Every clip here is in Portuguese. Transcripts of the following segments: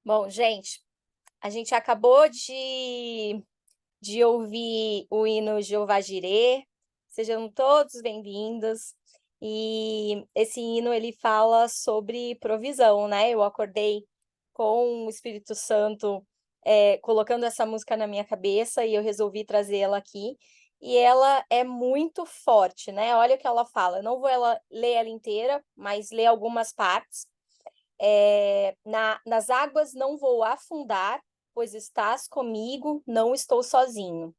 Bom, gente, a gente acabou de ouvir o hino Jeová Jireh. Sejam todos bem-vindos. E esse hino ele fala sobre provisão, né? Eu acordei com o Espírito Santo colocando essa música na minha cabeça e eu resolvi trazê-la aqui. E ela é muito forte, né? Olha o que ela fala. Eu não vou ler ela inteira, mas ler algumas partes. Nas águas não vou afundar, pois estás comigo, não estou sozinho.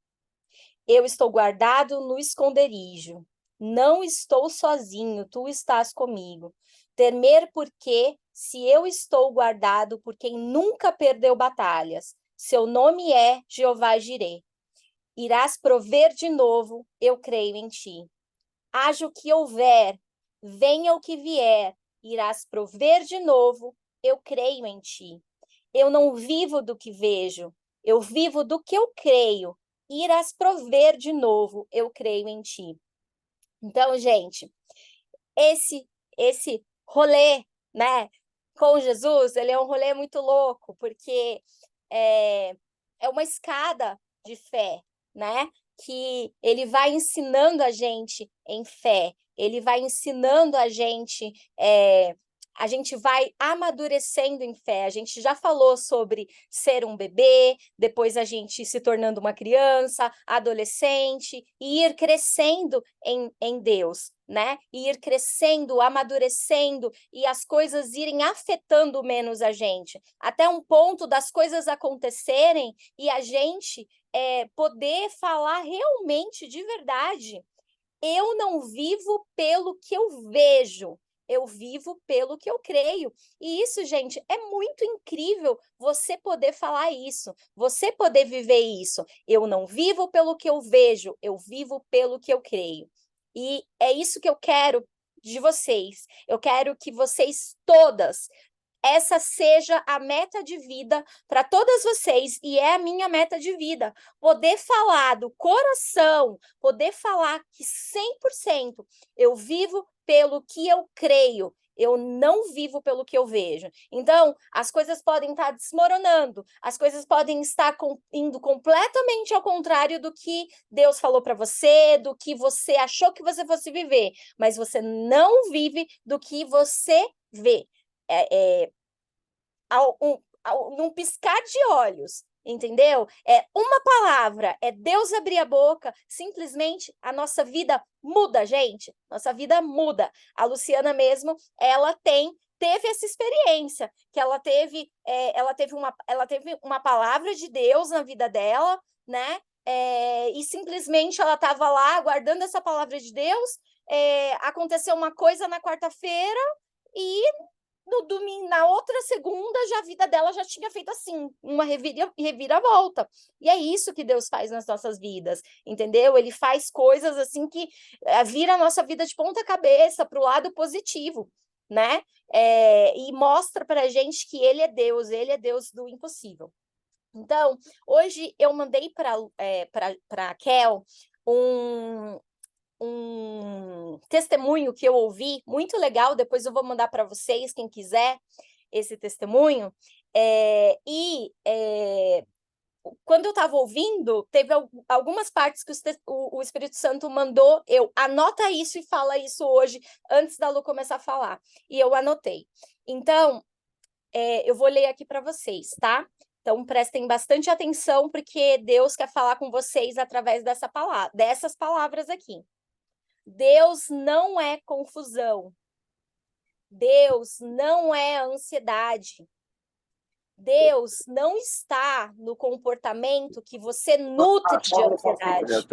Eu estou guardado no esconderijo. Não estou sozinho, tu estás comigo. Temer porque, se eu estou guardado por quem nunca perdeu batalhas, seu nome é Jeová Jireh. Irás prover de novo, eu creio em ti. Haja o que houver, venha o que vier, irás prover de novo, eu creio em ti. Eu não vivo do que vejo, eu vivo do que eu creio. Irás prover de novo, eu creio em ti. Então, gente, esse rolê, né, com Jesus, ele é um rolê muito louco, porque é, é uma escada de fé, né? Que ele vai ensinando a gente em fé, ele vai ensinando a gente vai amadurecendo em fé. A gente já falou sobre ser um bebê, depois a gente se tornando uma criança, adolescente, e ir crescendo em Deus, né? E ir crescendo, amadurecendo, e as coisas irem afetando menos a gente, até um ponto das coisas acontecerem e a gente poder falar realmente de verdade. Eu não vivo pelo que eu vejo, eu vivo pelo que eu creio. E isso, gente, é muito incrível você poder falar isso, você poder viver isso. Eu não vivo pelo que eu vejo, eu vivo pelo que eu creio. E é isso que eu quero de vocês. Eu quero que vocês todas essa seja a meta de vida para todas vocês, e é a minha meta de vida, poder falar do coração, poder falar que 100% eu vivo pelo que eu creio, eu não vivo pelo que eu vejo. Então, as coisas podem estar desmoronando, as coisas podem estar indo completamente ao contrário do que Deus falou para você, do que você achou que você fosse viver, mas você não vive do que você vê. É, num piscar de olhos, entendeu? É uma palavra, é Deus abrir a boca, simplesmente a nossa vida muda, gente. Nossa vida muda. A Luciana mesmo, teve essa experiência, que ela teve uma palavra de Deus na vida dela, né? E simplesmente ela estava lá aguardando essa palavra de Deus. Aconteceu uma coisa na quarta-feira e no domingo, na outra segunda, já a vida dela já tinha feito assim, uma reviravolta. E é isso que Deus faz nas nossas vidas, entendeu? Ele faz coisas assim que vira a nossa vida de ponta cabeça para o lado positivo, né? E mostra para a gente que ele é Deus do impossível. Então, hoje eu mandei para a Kel um testemunho que eu ouvi, muito legal, depois eu vou mandar para vocês, quem quiser, esse testemunho. Quando eu estava ouvindo, teve algumas partes que o Espírito Santo mandou, anota isso e fala isso hoje, antes da Lu começar a falar. E eu anotei. Então, eu vou ler aqui para vocês, tá? Então, prestem bastante atenção, porque Deus quer falar com vocês através dessas palavras aqui. Deus não é confusão. Deus não é ansiedade. Deus não está no comportamento que você nutre de ansiedade.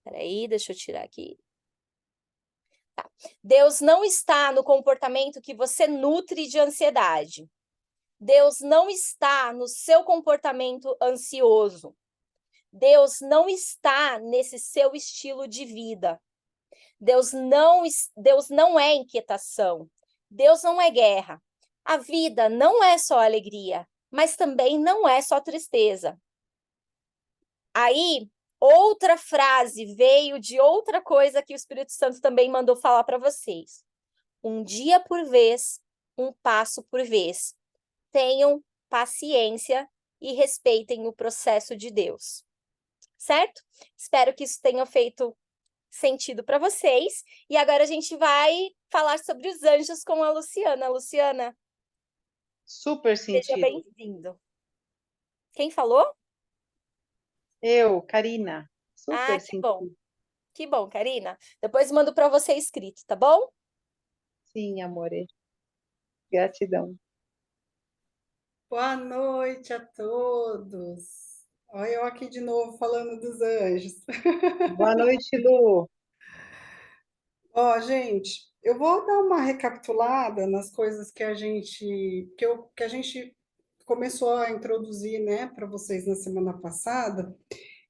Peraí, deixa eu tirar aqui. Tá. Deus não está no comportamento que você nutre de ansiedade. Deus não está no seu comportamento ansioso. Deus não está nesse seu estilo de vida. Deus não é inquietação. Deus não é guerra. A vida não é só alegria, mas também não é só tristeza. Aí, outra frase veio de outra coisa que o Espírito Santo também mandou falar para vocês. Um dia por vez, um passo por vez. Tenham paciência e respeitem o processo de Deus, certo? Espero que isso tenha feito sentido para vocês. E agora a gente vai falar sobre os anjos com a Luciana. Luciana, Super seja sentido. bem-vindo. Quem falou? Eu, Karina, Ah, super que bom. sentido. Que bom, Karina. Depois mando para você escrito, tá bom? Sim, amore. Gratidão. Boa noite a todos. Olha eu aqui de novo falando dos anjos. Boa noite, Lu. Ó, gente, eu vou dar uma recapitulada nas coisas que a gente começou a introduzir, né, para vocês na semana passada.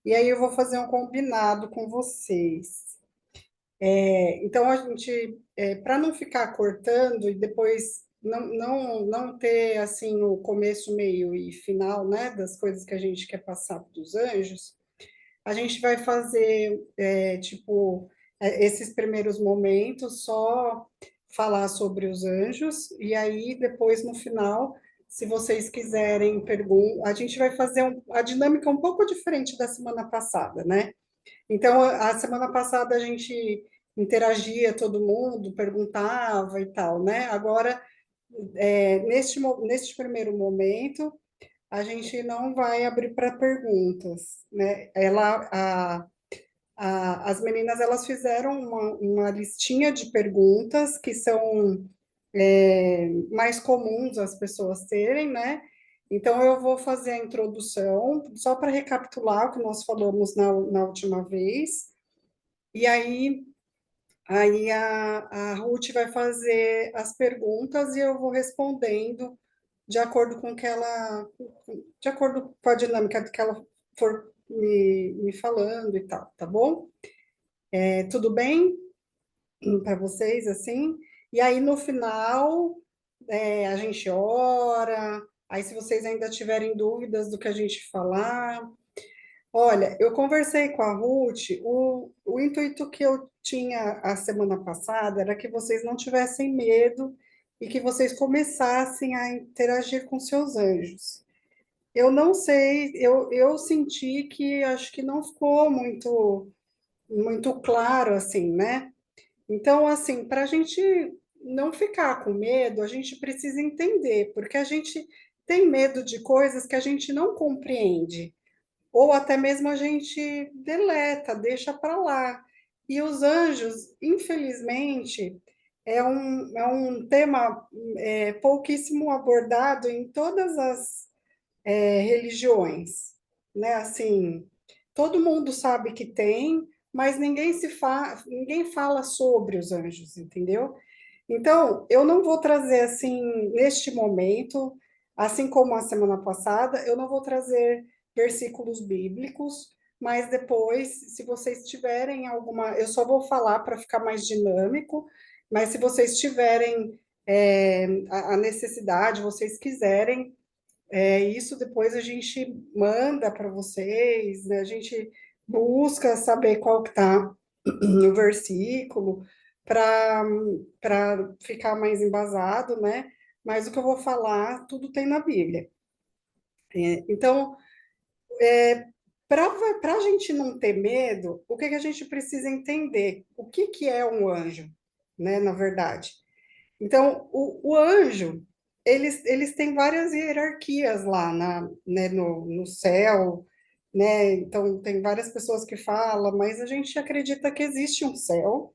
E aí eu vou fazer um combinado com vocês. Então, a gente, para não ficar cortando e depois não ter, assim, o começo, meio e final, né, das coisas que a gente quer passar para os anjos, a gente vai fazer, tipo, esses primeiros momentos, só falar sobre os anjos, e aí, depois, no final, se vocês quiserem perguntar, a gente vai fazer a dinâmica um pouco diferente da semana passada, né? Então, a semana passada a gente interagia todo mundo, perguntava e tal, né? Agora, neste primeiro momento, a gente não vai abrir para perguntas, né? As meninas, elas fizeram uma listinha de perguntas que são mais comuns as pessoas terem, né? Então, eu vou fazer a introdução, só para recapitular o que nós falamos na última vez, e aí a Ruth vai fazer as perguntas e eu vou respondendo de acordo com que ela, de acordo com a dinâmica que ela for me falando e tal, tá bom? Tudo bem para vocês assim? E aí no final a gente ora, aí se vocês ainda tiverem dúvidas do que a gente falar, olha, eu conversei com a Ruth, o intuito que eu tinha a semana passada era que vocês não tivessem medo e que vocês começassem a interagir com seus anjos. Eu não sei, eu senti que acho que não ficou muito claro assim, né? Então, assim, para a gente não ficar com medo, a gente precisa entender, porque a gente tem medo de coisas que a gente não compreende ou até mesmo a gente deleta, deixa para lá. E os anjos, infelizmente, é um tema pouquíssimo abordado em todas as religiões, né? Assim, todo mundo sabe que tem, mas ninguém fala sobre os anjos, entendeu? Então, eu não vou trazer assim, neste momento, assim como a semana passada, eu não vou trazer versículos bíblicos, mas depois, se vocês tiverem alguma, eu só vou falar para ficar mais dinâmico, mas se vocês tiverem a necessidade, vocês quiserem, isso depois a gente manda para vocês, né? A gente busca saber qual que está no versículo para ficar mais embasado, né? Mas o que eu vou falar, tudo tem na Bíblia. Então, para a gente não ter medo, o que a gente precisa entender? O que é um anjo, né? Na verdade. Então, o anjo, eles têm várias hierarquias lá né, no céu, né? Então, tem várias pessoas que falam, mas a gente acredita que existe um céu,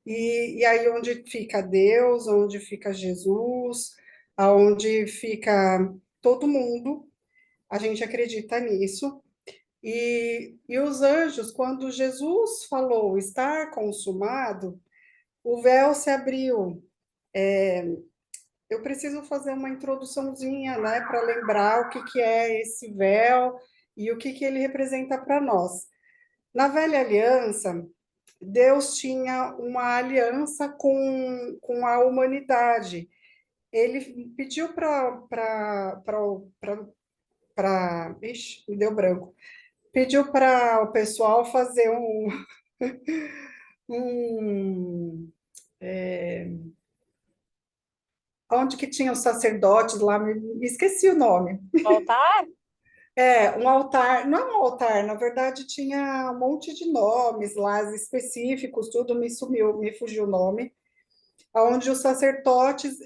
e aí onde fica Deus, onde fica Jesus, aonde fica todo mundo, a gente acredita nisso. E os anjos, quando Jesus falou estar consumado, o véu se abriu. Eu preciso fazer uma introduçãozinha, né, para lembrar o que é esse véu e o que ele representa para nós. Na velha aliança, Deus tinha uma aliança com a humanidade. Ele pediu ixi, me deu branco. Pediu para o pessoal fazer um onde que tinha os sacerdotes lá, me esqueci o nome. Altar? Um altar, não é um altar, na verdade tinha um monte de nomes lá específicos, tudo me sumiu, me fugiu o nome, onde os sacerdotes,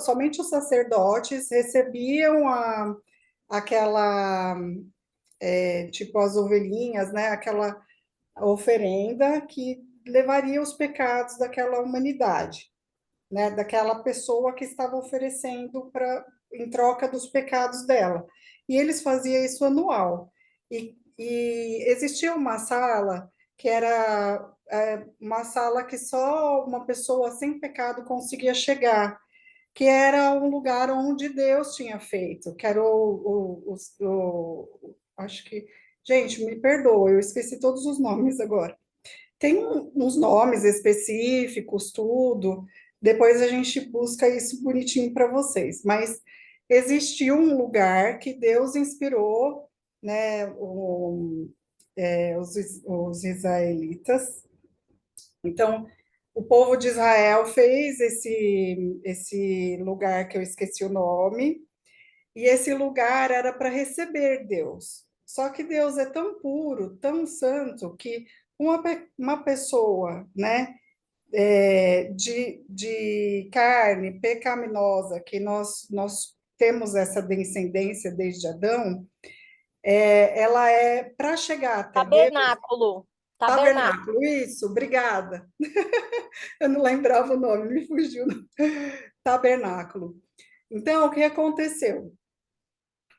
somente os sacerdotes recebiam aquela, tipo as ovelhinhas, né, aquela oferenda que levaria os pecados daquela humanidade, né, daquela pessoa que estava oferecendo em troca dos pecados dela. E eles faziam isso anual. E existia uma sala que era uma sala que só uma pessoa sem pecado conseguia chegar, que era um lugar onde Deus tinha feito, que era acho que, gente, me perdoa, eu esqueci todos os nomes agora. Tem uns nomes específicos, tudo. Depois a gente busca isso bonitinho para vocês. Mas existiu um lugar que Deus inspirou, né, os israelitas. Então, o povo de Israel fez esse lugar que eu esqueci o nome, e esse lugar era para receber Deus. Só que Deus é tão puro, tão santo, que uma pessoa, né, de carne pecaminosa, que nós temos essa descendência desde Adão, ela para chegar até Deus, Tabernáculo. Tabernáculo. tabernáculo, isso, obrigada. Eu não lembrava o nome, me fugiu. Tabernáculo. Então, o que aconteceu?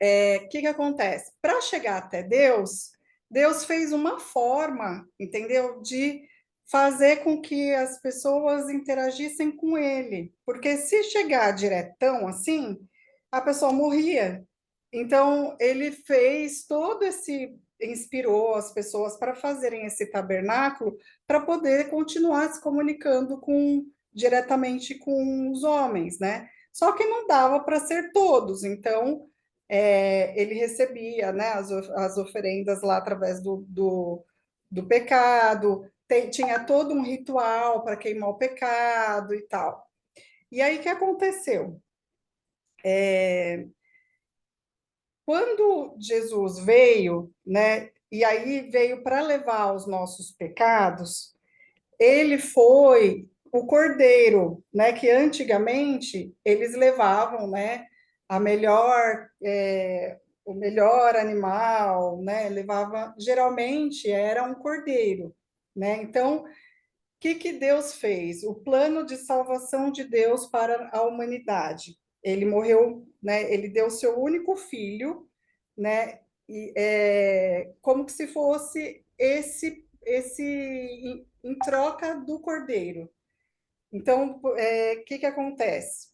O que acontece? Para chegar até Deus, Deus fez uma forma, entendeu? De fazer com que as pessoas interagissem com ele. Porque se chegar diretão assim, a pessoa morria. Então, ele fez todo esse. Inspirou as pessoas para fazerem esse tabernáculo para poder continuar se comunicando diretamente com os homens, né? Só que não dava para ser todos, então ele recebia, né, as oferendas lá através do pecado, tinha todo um ritual para queimar o pecado e tal. E aí, o que aconteceu? Quando Jesus veio, né, e aí veio para levar os nossos pecados, ele foi o cordeiro, né, que antigamente eles levavam, né, a melhor, o melhor animal, né, levava, geralmente era um cordeiro, né, então, o que Deus fez? O plano de salvação de Deus para a humanidade. Ele morreu, né, ele deu seu único filho, né, como que se fosse esse em troca do cordeiro. Então, que acontece?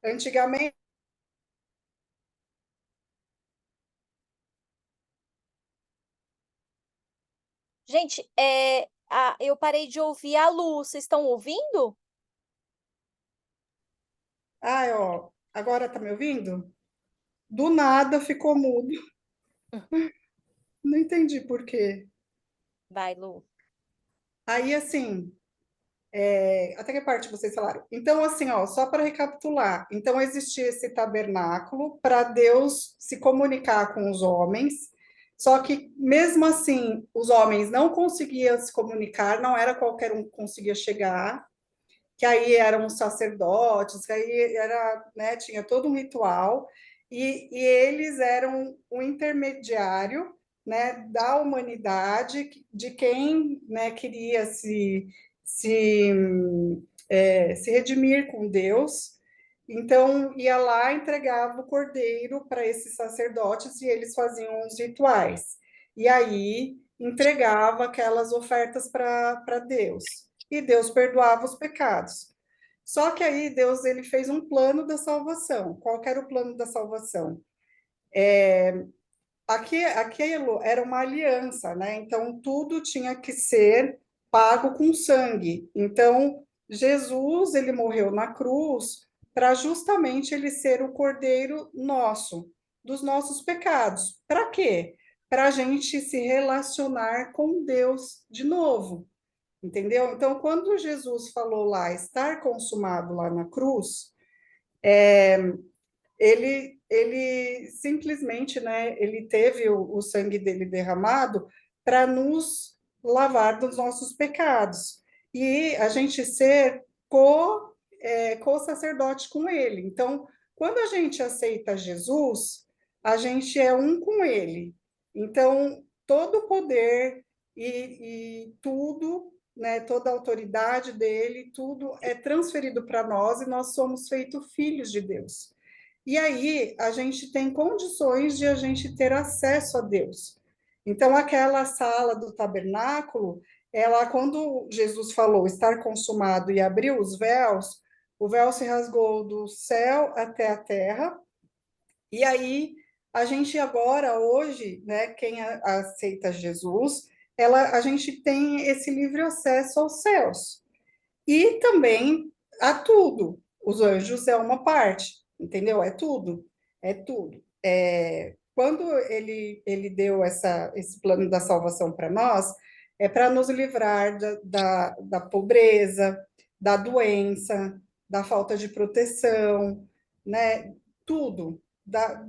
Antigamente, Gente, eu parei de ouvir a Lu. Vocês estão ouvindo? ó, agora tá me ouvindo? Do nada ficou mudo. Não entendi por quê. Vai, Lu. Aí, assim, até que parte vocês falaram? Então, assim, ó, só para recapitular. Então, existia esse tabernáculo para Deus se comunicar com os homens, só que, mesmo assim, os homens não conseguiam se comunicar, não era qualquer um que conseguia chegar, que aí eram os sacerdotes, que aí era, né, tinha todo um ritual, e eles eram o intermediário, né, da humanidade, de quem, né, queria se, se redimir com Deus. Então, ia lá, entregava o cordeiro para esses sacerdotes e eles faziam os rituais. E aí, entregava aquelas ofertas para Deus. E Deus perdoava os pecados. Só que aí Deus ele fez um plano da salvação. Qual era o plano da salvação? Aquilo era uma aliança, né? Então tudo tinha que ser pago com sangue. Então Jesus ele morreu na cruz para justamente ele ser o cordeiro nosso, dos nossos pecados. Para quê? Para a gente se relacionar com Deus de novo, entendeu? Então quando Jesus falou lá estar consumado lá na cruz, Ele simplesmente, né, ele teve o sangue dele derramado para nos lavar dos nossos pecados e a gente ser co-sacerdote com ele. Então, quando a gente aceita Jesus, a gente é um com ele. Então, todo o poder e tudo, né, toda a autoridade dele, tudo é transferido para nós e nós somos feitos filhos de Deus. E aí a gente tem condições de a gente ter acesso a Deus. Então, aquela sala do tabernáculo, ela, quando Jesus falou estar consumado e abriu os véus, o véu se rasgou do céu até a terra, e aí a gente agora, hoje, né, quem aceita Jesus, a gente tem esse livre acesso aos céus. E também a tudo. Os anjos é uma parte, entendeu? É tudo, é tudo. Quando ele deu esse plano da salvação para nós, é para nos livrar da pobreza, da doença, da falta de proteção, né? Tudo,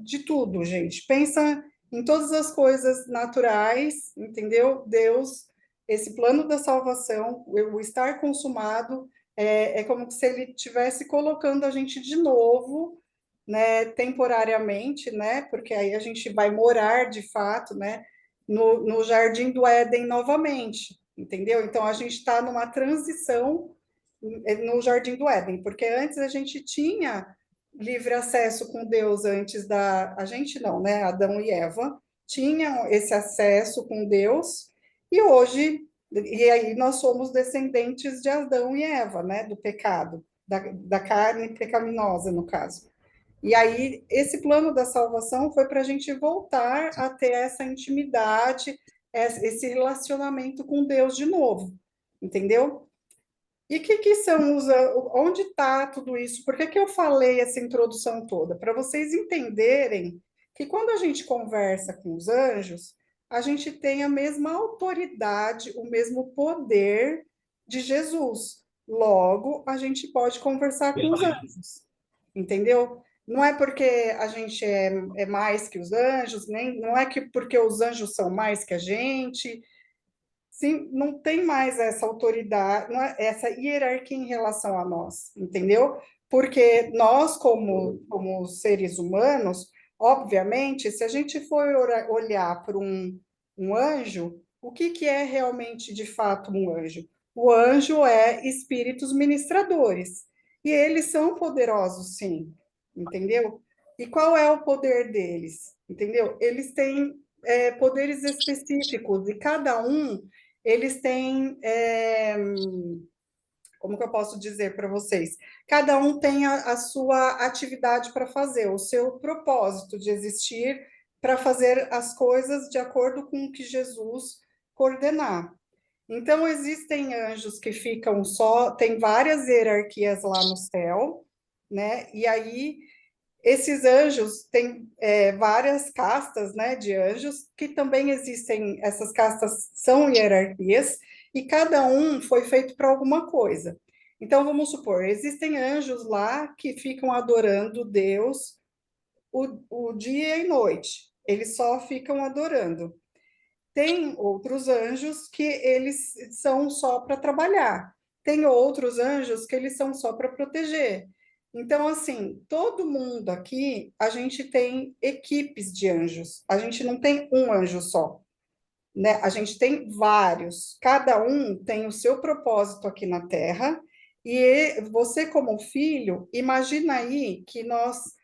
de tudo, gente. Pensa em todas as coisas naturais, entendeu? Deus, esse plano da salvação, o estar consumado, é como se ele estivesse colocando a gente de novo, né, temporariamente, né, porque aí a gente vai morar de fato, né, no Jardim do Éden novamente, entendeu? Então a gente está numa transição no Jardim do Éden, porque antes a gente tinha livre acesso com Deus antes a gente não, né, Adão e Eva tinham esse acesso com Deus, e hoje, e aí nós somos descendentes de Adão e Eva, né, do pecado, da carne pecaminosa, no caso. E aí, esse plano da salvação foi para a gente voltar a ter essa intimidade, esse relacionamento com Deus de novo, entendeu? E o que são onde está tudo isso? Por que eu falei essa introdução toda? Para vocês entenderem que quando a gente conversa com os anjos, a gente tem a mesma autoridade, o mesmo poder de Jesus. Logo, a gente pode conversar com os anjos, entendeu? Não é porque a gente é mais que os anjos, nem não é que porque os anjos são mais que a gente, sim, não tem mais essa autoridade, essa hierarquia em relação a nós, entendeu? Porque nós, como seres humanos, obviamente, se a gente for olhar para um anjo, o que é realmente, de fato, um anjo? O anjo é espíritos ministradores, e eles são poderosos, sim, entendeu? E qual é o poder deles? Entendeu? Eles têm poderes específicos, e cada um eles têm, como que eu posso dizer para vocês? Cada um tem a sua atividade para fazer, o seu propósito de existir para fazer as coisas de acordo com o que Jesus coordenar. Então, existem anjos que ficam só, tem várias hierarquias lá no céu, né? E aí esses anjos têm várias castas, né, de anjos, que também existem, essas castas são hierarquias, e cada um foi feito para alguma coisa. Então, vamos supor, existem anjos lá que ficam adorando Deus o dia e noite, eles só ficam adorando. Tem outros anjos que eles são só para trabalhar. Tem outros anjos que eles são só para proteger. Então, assim, todo mundo aqui, a gente tem equipes de anjos. A gente não tem um anjo só, né? A gente tem vários. Cada um tem o seu propósito aqui na Terra. E você, como filho, imagina aí que nós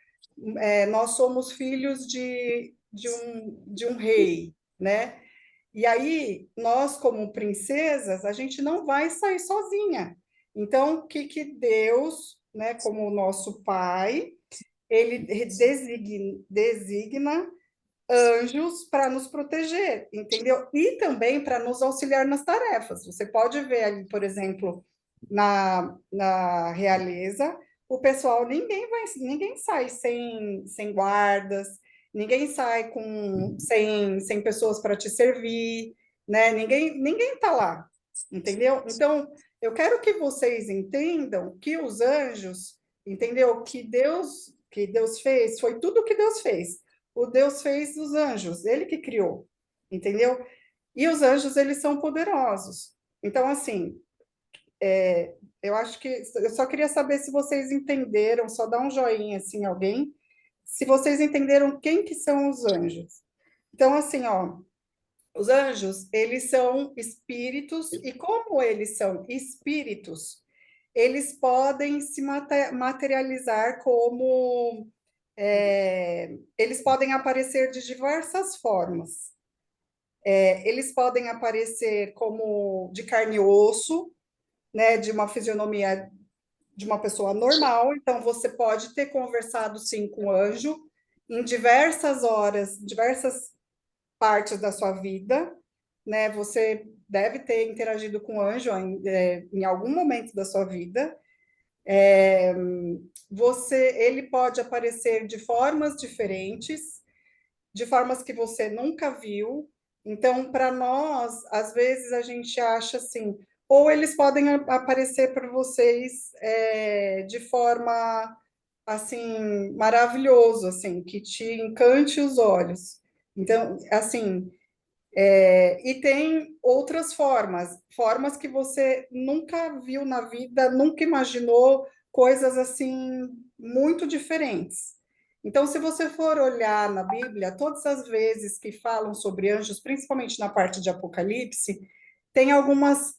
somos filhos de um rei, né? E aí, nós, como princesas, a gente não vai sair sozinha. Então, o que Deus, né, como o nosso pai, ele designa anjos para nos proteger, entendeu? E também para nos auxiliar nas tarefas. Você pode ver ali, por exemplo, na realeza, o pessoal, ninguém sai sem guardas, ninguém sai sem pessoas para te servir, né? Ninguém está lá, entendeu? Então, eu quero que vocês entendam que os anjos, entendeu? Que Deus fez, foi tudo que Deus fez. O Deus fez os anjos, ele que criou, entendeu? E os anjos, eles são poderosos. Então, assim, eu acho que eu só queria saber se vocês entenderam, só dá um joinha assim, alguém, se vocês entenderam quem que são os anjos. Então, assim, ó, os anjos, eles são espíritos, e como eles são espíritos, eles podem se materializar como. Eles podem aparecer de diversas formas. Eles podem aparecer como de carne e osso, né, de uma fisionomia de uma pessoa normal. Então, você pode ter conversado, sim, com o anjo em diversas horas, diversas partes da sua vida, né? Você deve ter interagido com o anjo em algum momento da sua vida. Ele pode aparecer de formas diferentes, de formas que você nunca viu. Então, para nós, às vezes a gente acha assim, ou eles podem aparecer para vocês de forma assim maravilhoso, assim, que te encante os olhos. Então, assim, e tem outras formas que você nunca viu na vida, nunca imaginou, coisas assim muito diferentes. Então, se você for olhar na Bíblia, todas as vezes que falam sobre anjos, principalmente na parte de Apocalipse, tem algumas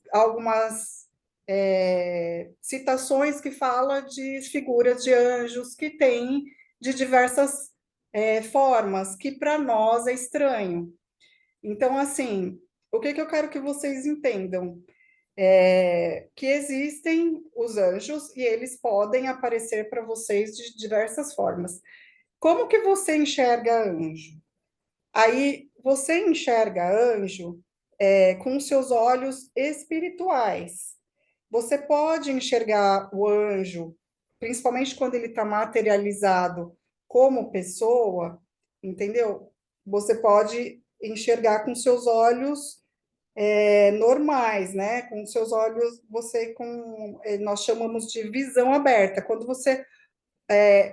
citações que falam de figuras de anjos que têm de diversas formas, que para nós é estranho. Então, assim, o que eu quero que vocês entendam? Que existem os anjos e eles podem aparecer para vocês de diversas formas. Como que você enxerga anjo? Aí, você enxerga anjo com seus olhos espirituais. Você pode enxergar o anjo, principalmente quando ele está materializado como pessoa, entendeu? Você pode enxergar com seus olhos normais, né? Com seus olhos, nós chamamos de visão aberta. Quando você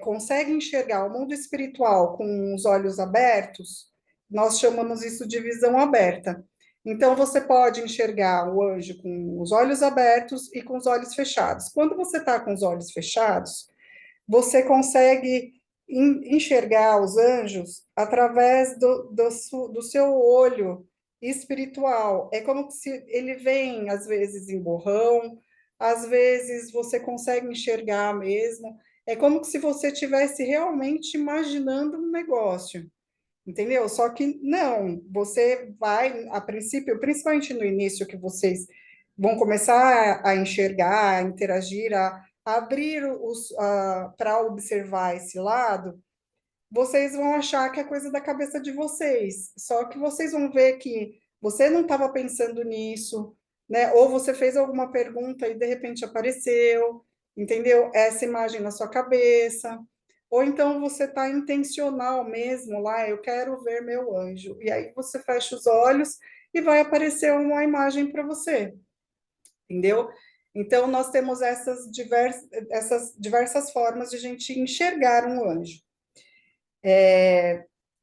consegue enxergar o mundo espiritual com os olhos abertos, nós chamamos isso de visão aberta. Então, você pode enxergar o anjo com os olhos abertos e com os olhos fechados. Quando você está com os olhos fechados, você consegue enxergar os anjos através do seu olho espiritual. É como se ele vem, às vezes, em borrão, às vezes você consegue enxergar mesmo. É como se você estivesse realmente imaginando um negócio, entendeu? Só que não, você vai, a princípio, principalmente no início, que vocês vão começar a enxergar, a interagir, a abrir para observar esse lado, vocês vão achar que é coisa da cabeça de vocês. Só que vocês vão ver que você não estava pensando nisso, né? Ou você fez alguma pergunta e de repente apareceu, entendeu? Essa imagem na sua cabeça. Ou então você está intencional mesmo lá, eu quero ver meu anjo. E aí você fecha os olhos e vai aparecer uma imagem para você, entendeu? Então, nós temos essas diversas formas de a gente enxergar um anjo.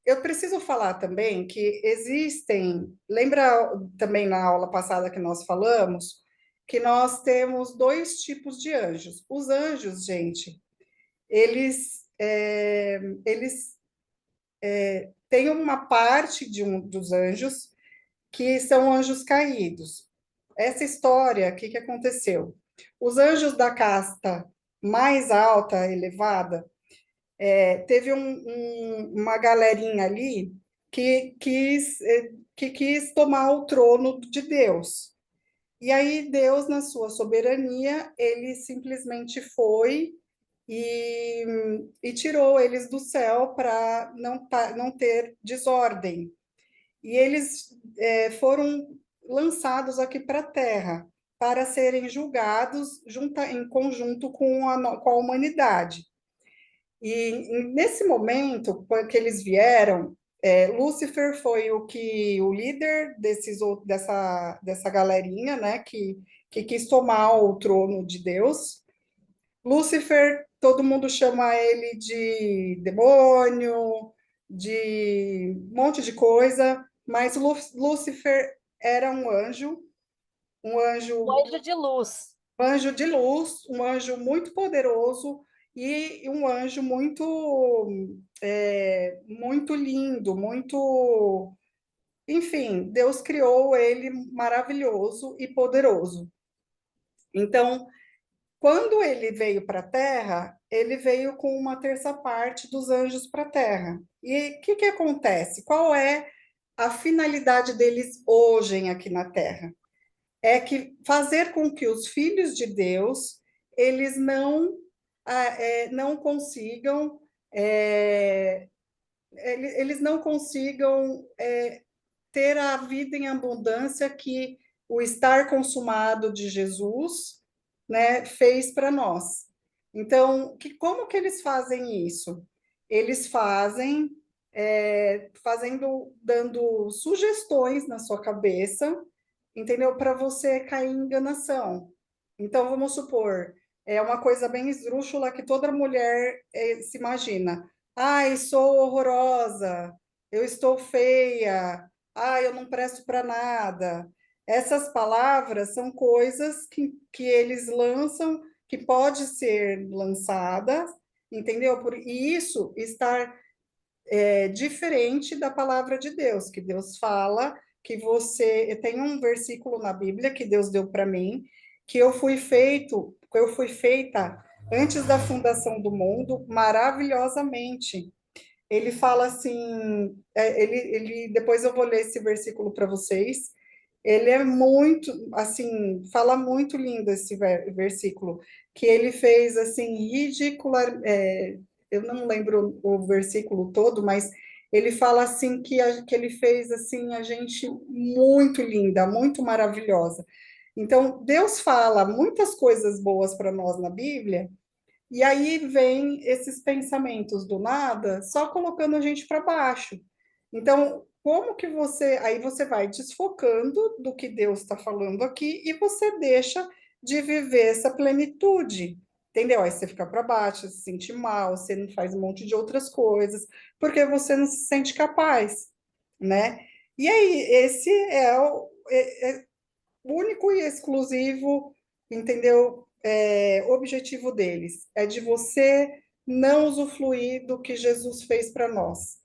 Eu preciso falar também que existem. Lembra também na aula passada que nós falamos que nós temos dois tipos de anjos. Os anjos, gente, eles têm uma parte dos anjos que são anjos caídos. Essa história, o que aconteceu? Os anjos da casta mais alta, elevada, teve uma galerinha ali que quis tomar o trono de Deus. E aí Deus, na sua soberania, ele simplesmente foi e tirou eles do céu para não ter desordem. E eles foram lançados aqui para a Terra para serem julgados em conjunto com a humanidade. E nesse momento, que eles vieram, Lúcifer foi o líder dessa galerinha, né, que quis tomar o trono de Deus. Lúcifer todo mundo chama ele de demônio, de um monte de coisa, mas Lúcifer era um Um anjo, anjo de luz. um anjo de luz, um anjo muito poderoso e um anjo muito lindo, muito, enfim, Deus criou ele maravilhoso e poderoso. Então, quando ele veio para a Terra, ele veio com uma terça parte dos anjos para a Terra. E o que acontece? Qual é a finalidade deles hoje aqui na Terra? É que fazer com que os filhos de Deus eles não consigam eles não consigam ter a vida em abundância que o estar consumado de Jesus, né, fez para nós. Então, como que eles fazem isso? Eles fazem dando sugestões na sua cabeça, entendeu? Para você cair em enganação. Então, vamos supor, é uma coisa bem esdrúxula que toda mulher se imagina. Ai, sou horrorosa, eu estou feia, ai, eu não presto para nada. Essas palavras são coisas que eles lançam, que pode ser lançadas, entendeu? E isso está diferente da palavra de Deus, que Deus fala que você tem um versículo na Bíblia que Deus deu para mim, que eu fui feita antes da fundação do mundo maravilhosamente. Ele fala assim, depois eu vou ler esse versículo para vocês. Ele é muito, assim, fala muito lindo esse versículo, que ele fez assim ridicular, eu não lembro o versículo todo, mas ele fala assim que ele fez assim a gente muito linda, muito maravilhosa. Então, Deus fala muitas coisas boas para nós na Bíblia, e aí vem esses pensamentos do nada, só colocando a gente para baixo. Então, como que aí você vai desfocando do que Deus está falando aqui e você deixa de viver essa plenitude, entendeu? Aí você fica para baixo, se sente mal, você não faz um monte de outras coisas, porque você não se sente capaz, né? E aí, esse é o único e exclusivo, entendeu? Objetivo deles é de você não usufruir do que Jesus fez para nós.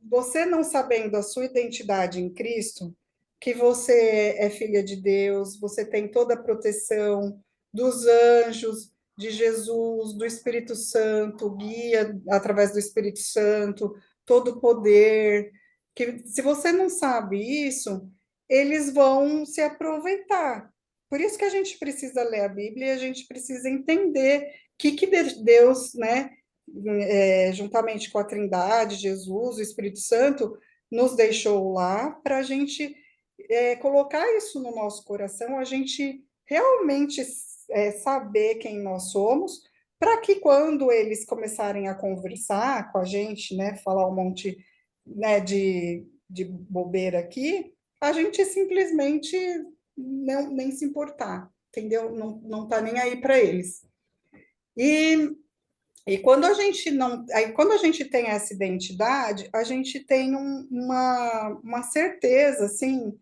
Você não sabendo a sua identidade em Cristo, que você é filha de Deus, você tem toda a proteção dos anjos, de Jesus, do Espírito Santo, guia através do Espírito Santo, todo o poder. Que se você não sabe isso, eles vão se aproveitar. Por isso que a gente precisa ler a Bíblia e a gente precisa entender o que Deus, né, juntamente com a Trindade, Jesus, o Espírito Santo, nos deixou lá para a gente colocar isso no nosso coração, a gente realmente saber quem nós somos, para que quando eles começarem a conversar com a gente, né, falar um monte, né, de bobeira aqui, a gente simplesmente não, nem se importar, entendeu? Não tá nem aí para eles. E quando a gente não, aí quando a gente tem essa identidade, a gente tem uma certeza, assim,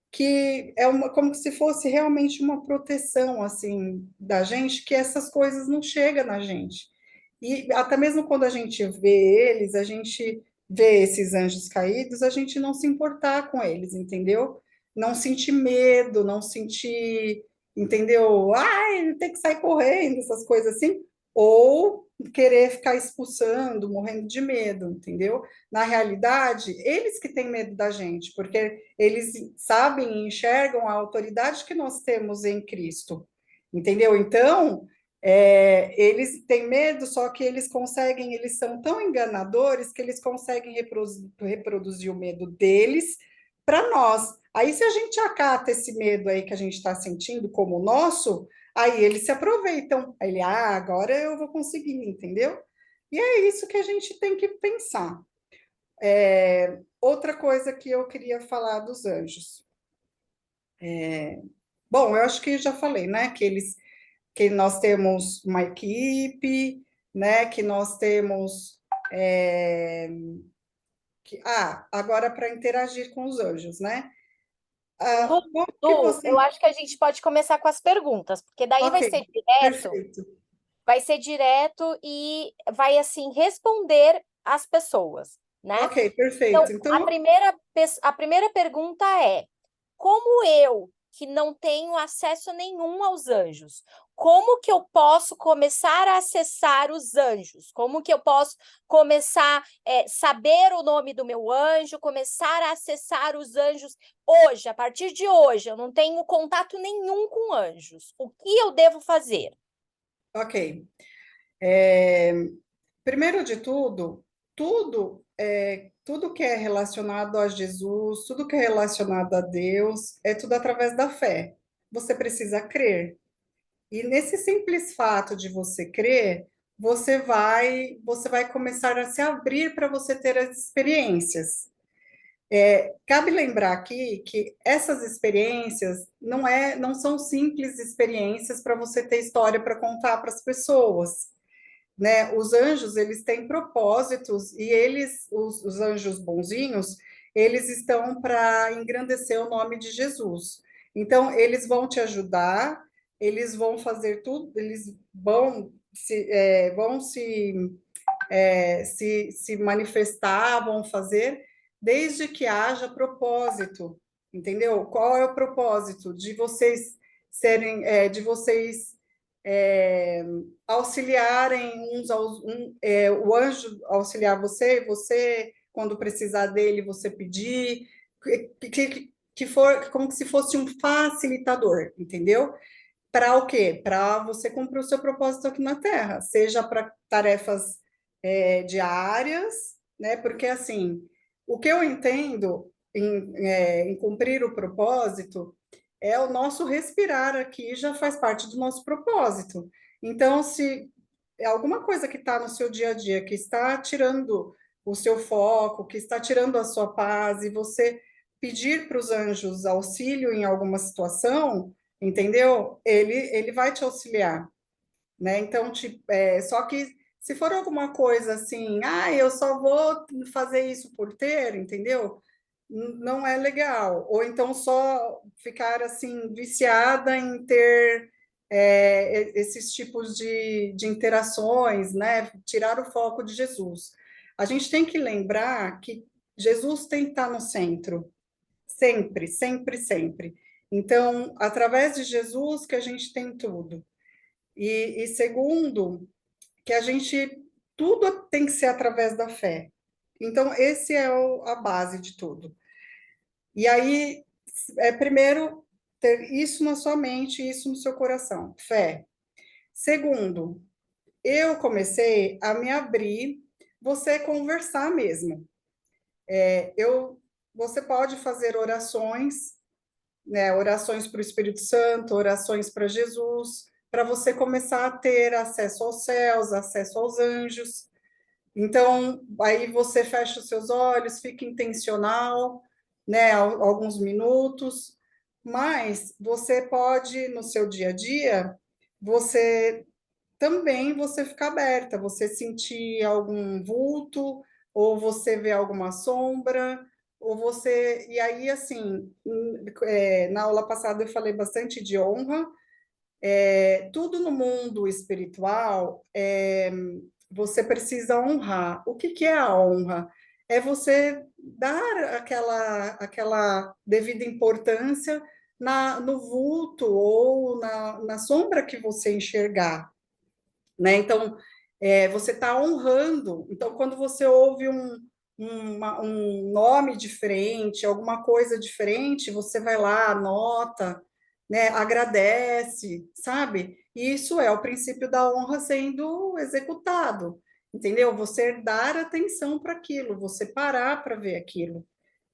que é como se fosse realmente uma proteção, assim, da gente, que essas coisas não chegam na gente. E até mesmo quando a gente vê eles, a gente vê esses anjos caídos, a gente não se importar com eles, entendeu? Não sentir medo, não sentir, entendeu? Ai, tem que sair correndo, essas coisas assim, ou querer ficar expulsando, morrendo de medo, entendeu? Na realidade, eles que têm medo da gente, porque eles sabem e enxergam a autoridade que nós temos em Cristo, entendeu? Então, eles têm medo, só que eles são tão enganadores que eles conseguem reproduzir o medo deles para nós. Aí, se a gente acata esse medo aí que a gente está sentindo como nosso, aí eles se aproveitam. Aí ele, agora eu vou conseguir, entendeu? E é isso que a gente tem que pensar. Outra coisa que eu queria falar dos anjos. Bom, eu acho que já falei, né? Que eles que nós temos uma equipe, né? Que nós temos. Agora para interagir com os anjos, né? Lu, Como que Lu, você. eu acho que a gente pode começar com as perguntas, porque daí Ok, perfeito. vai ser direto e vai assim responder as pessoas, né? Ok, Então, perfeito. a Então, primeira, a primeira pergunta é: como eu, que não tenho acesso nenhum aos anjos, como que eu posso começar a acessar os anjos? Como que eu posso começar a saber o nome do meu anjo, começar a acessar os anjos hoje, a partir de hoje? Eu não tenho contato nenhum com anjos. O que eu devo fazer? ok. É, primeiro de tudo, tudo que é relacionado a Jesus, tudo que é relacionado a Deus, é tudo através da fé. Você precisa crer. E nesse simples fato de você crer, você vai começar a se abrir para você ter as experiências. Cabe lembrar aqui que essas experiências não são simples experiências para você ter história para contar para as pessoas, né? Os anjos, eles têm propósitos e os anjos bonzinhos, eles estão para engrandecer o nome de Jesus. Então, eles vão te ajudar, eles vão fazer tudo, eles vão se manifestar, vão fazer, desde que haja propósito, entendeu? Qual é o propósito de vocês de vocês é, auxiliarem o anjo auxiliar você, quando precisar dele, você pedir, que for como se fosse um facilitador, entendeu? Para o quê? Para você cumprir o seu propósito aqui na Terra, seja para tarefas diárias, né? Porque assim, o que eu entendo em cumprir o propósito é o nosso respirar aqui já faz parte do nosso propósito. Então, se é alguma coisa que está no seu dia a dia que está tirando o seu foco, que está tirando a sua paz, e você pedir para os anjos auxílio em alguma situação, entendeu? Ele vai te auxiliar, né? Então, só que se for alguma coisa assim, eu só vou fazer isso por ter, entendeu? Não é legal. Ou então só ficar assim viciada em ter esses tipos de interações, né? Tirar o foco de Jesus. A gente tem que lembrar que Jesus tem que estar no centro, sempre, sempre, sempre. Então, através de Jesus que a gente tem tudo. E segundo, que a gente tudo tem que ser através da fé. Então, esse é a base de tudo. E aí, primeiro, ter isso na sua mente, isso no seu coração, fé. Segundo, eu comecei a me abrir, você conversar mesmo. Você pode fazer orações, né, orações para o Espírito Santo, orações para Jesus, para você começar a ter acesso aos céus, acesso aos anjos. Então, aí você fecha os seus olhos, fica intencional, né, alguns minutos, mas você pode, no seu dia a dia, você você ficar aberta, você sentir algum vulto, ou você vê alguma sombra, ou você. E aí, assim, na aula passada eu falei bastante de honra. Tudo no mundo espiritual, você precisa honrar. O que é a honra? É você dar aquela devida importância no vulto ou na sombra que você enxergar, né? Então, você está honrando. Então, quando você ouve um nome diferente, alguma coisa diferente, você vai lá, anota, né? Agradece, sabe? E isso é o princípio da honra sendo executado, entendeu? Você dar atenção para aquilo, você parar para ver aquilo,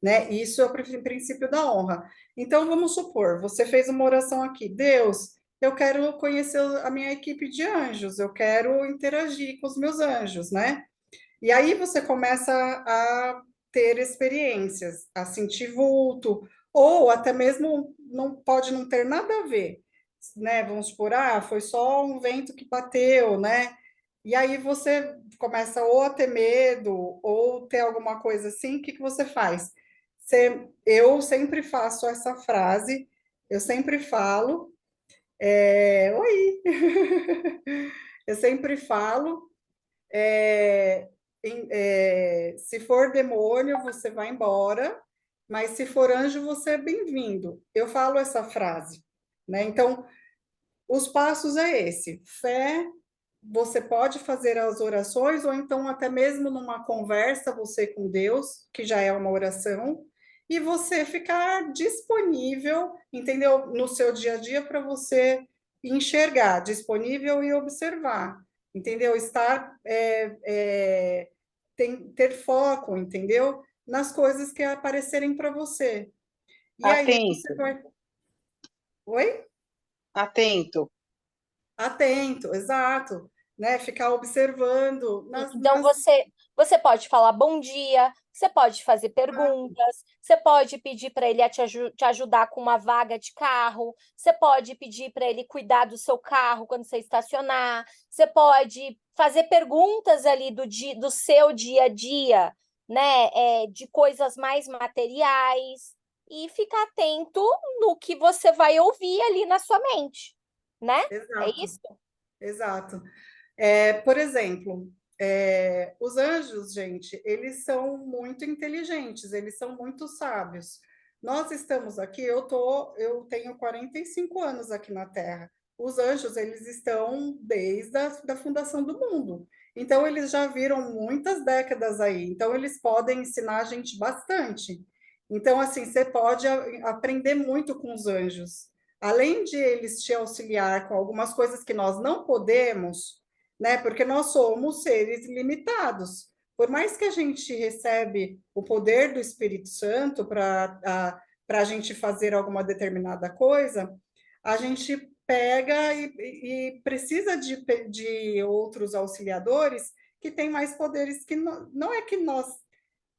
né? Isso é o princípio da honra. Então, vamos supor, você fez uma oração aqui, Deus, eu quero conhecer a minha equipe de anjos, eu quero interagir com os meus anjos, né? E aí você começa a ter experiências, a sentir vulto, ou até mesmo não pode não ter nada a ver. né? Vamos supor, ah, foi só um vento que bateu, né? E aí você começa ou a ter medo ou ter alguma coisa assim, o que que você faz? Eu sempre faço essa frase, eu sempre falo, oi, eu sempre falo, se for demônio, você vai embora, mas se for anjo, você é bem-vindo. Eu falo essa frase, né? Então, os passos é esse: fé, você pode fazer as orações, ou então até mesmo numa conversa, você com Deus, que já é uma oração, e você ficar disponível, entendeu? No seu dia a dia para você enxergar, disponível e observar, entendeu? Estar, ter foco, entendeu? Nas coisas que aparecerem para você. E aí você Atento, vai. Oi? atento. Atento, exato, né? Ficar observando Então, você pode falar bom dia, você pode fazer perguntas, você pode pedir para ele te ajudar com uma vaga de carro, você pode pedir para ele cuidar do seu carro quando você estacionar, você pode fazer perguntas ali do seu dia a dia, né? De coisas mais materiais, e ficar atento no que você vai ouvir ali na sua mente, né? É exato, isso? exato. Por exemplo, os anjos, gente, eles são muito inteligentes, eles são muito sábios. Nós estamos aqui, eu tenho 45 anos aqui na Terra. Os anjos, eles estão desde a da fundação do mundo. Então, eles já viram muitas décadas aí. Então, eles podem ensinar a gente bastante. Então, assim, você pode aprender muito com os anjos. Além de eles te auxiliar com algumas coisas que nós não podemos, né? Porque nós somos seres limitados. Por mais que a gente recebe o poder do Espírito Santo para a gente fazer alguma determinada coisa, a gente pega e precisa de outros auxiliadores que têm mais poderes que não é que nós.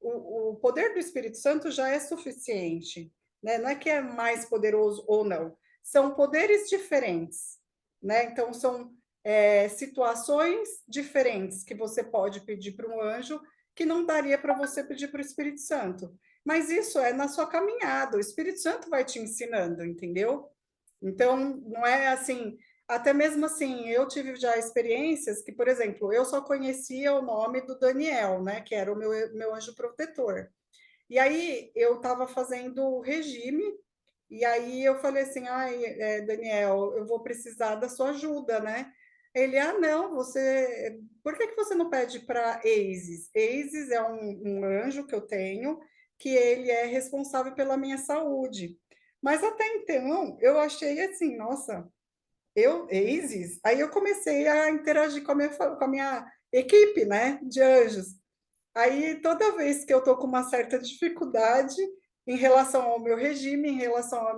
O poder do Espírito Santo já é suficiente, né? Não é que é mais poderoso ou não, são poderes diferentes, né? Então, são situações diferentes que você pode pedir para um anjo que não daria para você pedir para o Espírito Santo. Mas isso é na sua caminhada, o Espírito Santo vai te ensinando, entendeu? Então, não é assim, até mesmo assim, eu tive já experiências que, por exemplo, eu só conhecia o nome do Daniel, né, que era o meu anjo protetor. E aí eu estava fazendo regime, e aí eu falei assim, ai, Daniel, eu vou precisar da sua ajuda, né? Ele, não, por que que você não pede para Isis? Isis é um anjo que eu tenho, que ele é responsável pela minha saúde. Mas até então, eu achei assim, nossa, Isis? Aí eu comecei a interagir com a minha equipe, né, de anjos. Aí, toda vez que eu estou com uma certa dificuldade em relação ao meu regime, em relação à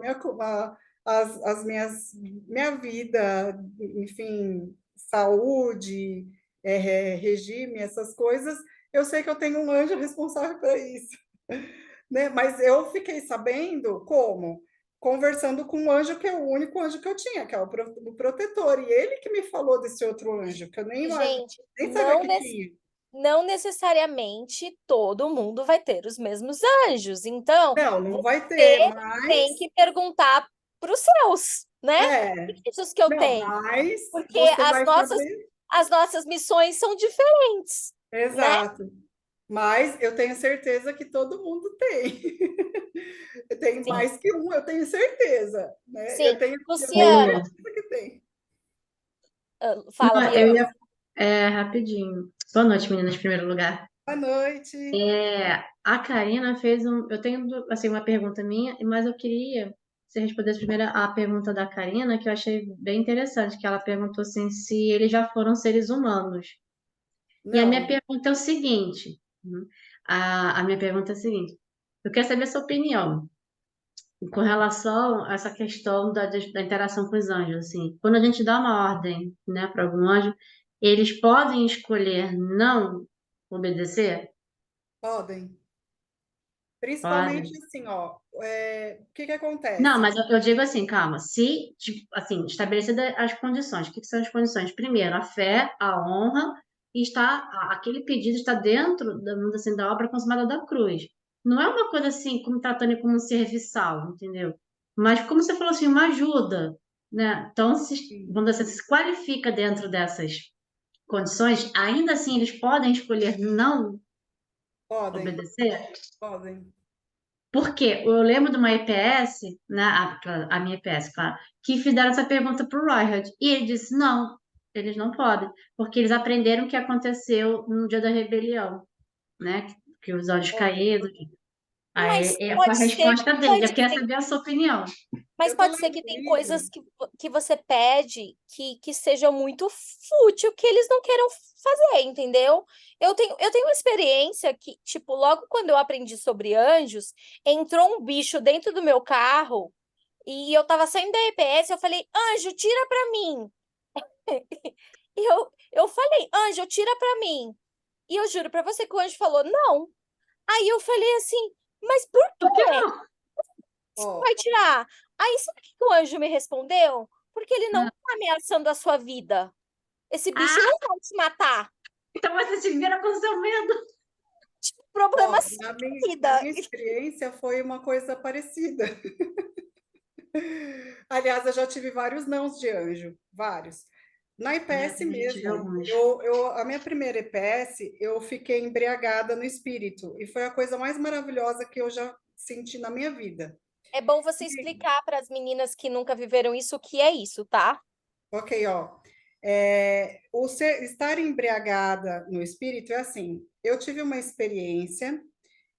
minha vida, enfim, saúde, regime, essas coisas, eu sei que eu tenho um anjo responsável para isso, né? Mas eu fiquei sabendo como? Conversando com um anjo que é o único anjo que eu tinha, que é o protetor, e ele que me falou desse outro anjo, que eu Gente, nem sabia que tinha. não necessariamente todo mundo vai ter os mesmos anjos. Então, Não, não vai você ter, tem mas que perguntar para os seus, né? é, Que anjos que eu não, tenho? mas Porque você vai saber, as nossas missões são diferentes, né? exato. Mas eu tenho certeza que todo mundo tem. Eu tenho Sim, mais que um, eu tenho certeza, né? sim. Eu tenho Luciana, Lu, certeza que tem. fala, não, eu Bianca. ia, rapidinho. Boa noite, meninas, em primeiro lugar. Boa noite. A Karina fez eu tenho, assim, uma pergunta minha, mas eu queria que você respondesse primeiro a pergunta da Karina, que eu achei bem interessante, que ela perguntou, assim, se eles já foram seres humanos. E a minha Não, pergunta é o seguinte, a minha pergunta é a seguinte, eu quero saber a sua opinião com relação a essa questão da interação com os anjos, assim, quando a gente dá uma ordem, né, para algum anjo, eles podem escolher não obedecer? podem. Principalmente Pode. assim, ó, o que que Não, acontece? mas eu digo assim, calma. Se, tipo, assim, estabelecidas as condições. O que que são as condições? Primeiro, a fé, a honra, e aquele pedido está dentro da, vamos dizer assim, da obra consumada da cruz. Não é uma coisa assim, como tratando como um serviçal, entendeu? Mas, como você falou assim, uma ajuda, né? Então, vamos dizer assim, se qualifica dentro dessas condições, ainda assim eles podem escolher não Podem, obedecer. podem. Porque eu lembro de uma EPS, né, a minha EPS, claro, que fizeram essa pergunta para o Royhard, e ele disse, não, eles não podem, porque eles aprenderam o que aconteceu no dia da rebelião, né, que os anjos Olha, caíram. Aí Mas foi a pode ser resposta que dele, pode eu queria ser saber a sua opinião. Mas eu tô pode ser lendo que um tem livro. coisas que você pede que sejam muito fútil, que eles não queiram fazer, entendeu? Eu tenho uma experiência que, tipo, logo quando eu aprendi sobre anjos, entrou um bicho dentro do meu carro e eu tava saindo da EPS, eu falei, anjo, tira pra mim. E eu falei, anjo, tira pra mim. E eu juro pra você que o anjo falou, não. Aí eu falei assim, mas por Por que quê? não? Ó, Vai tirar. Aí, sabe o que o anjo me respondeu? Porque ele não Ah, tá ameaçando a sua vida. Esse bicho ah, não vai te matar. então você se vira com seu medo. Tipo, problema é ó, sua na vida. minha experiência foi uma coisa parecida. Aliás, eu já tive vários nãos de anjo, vários. Na Eu IPS também tive mesmo, alguns. a minha primeira IPS, eu fiquei embriagada no espírito, e foi a coisa mais maravilhosa que eu já senti na minha vida. É bom você explicar para as meninas que nunca viveram isso o que é isso, tá? Ok, ó. Estar embriagada no espírito é assim. Eu tive uma experiência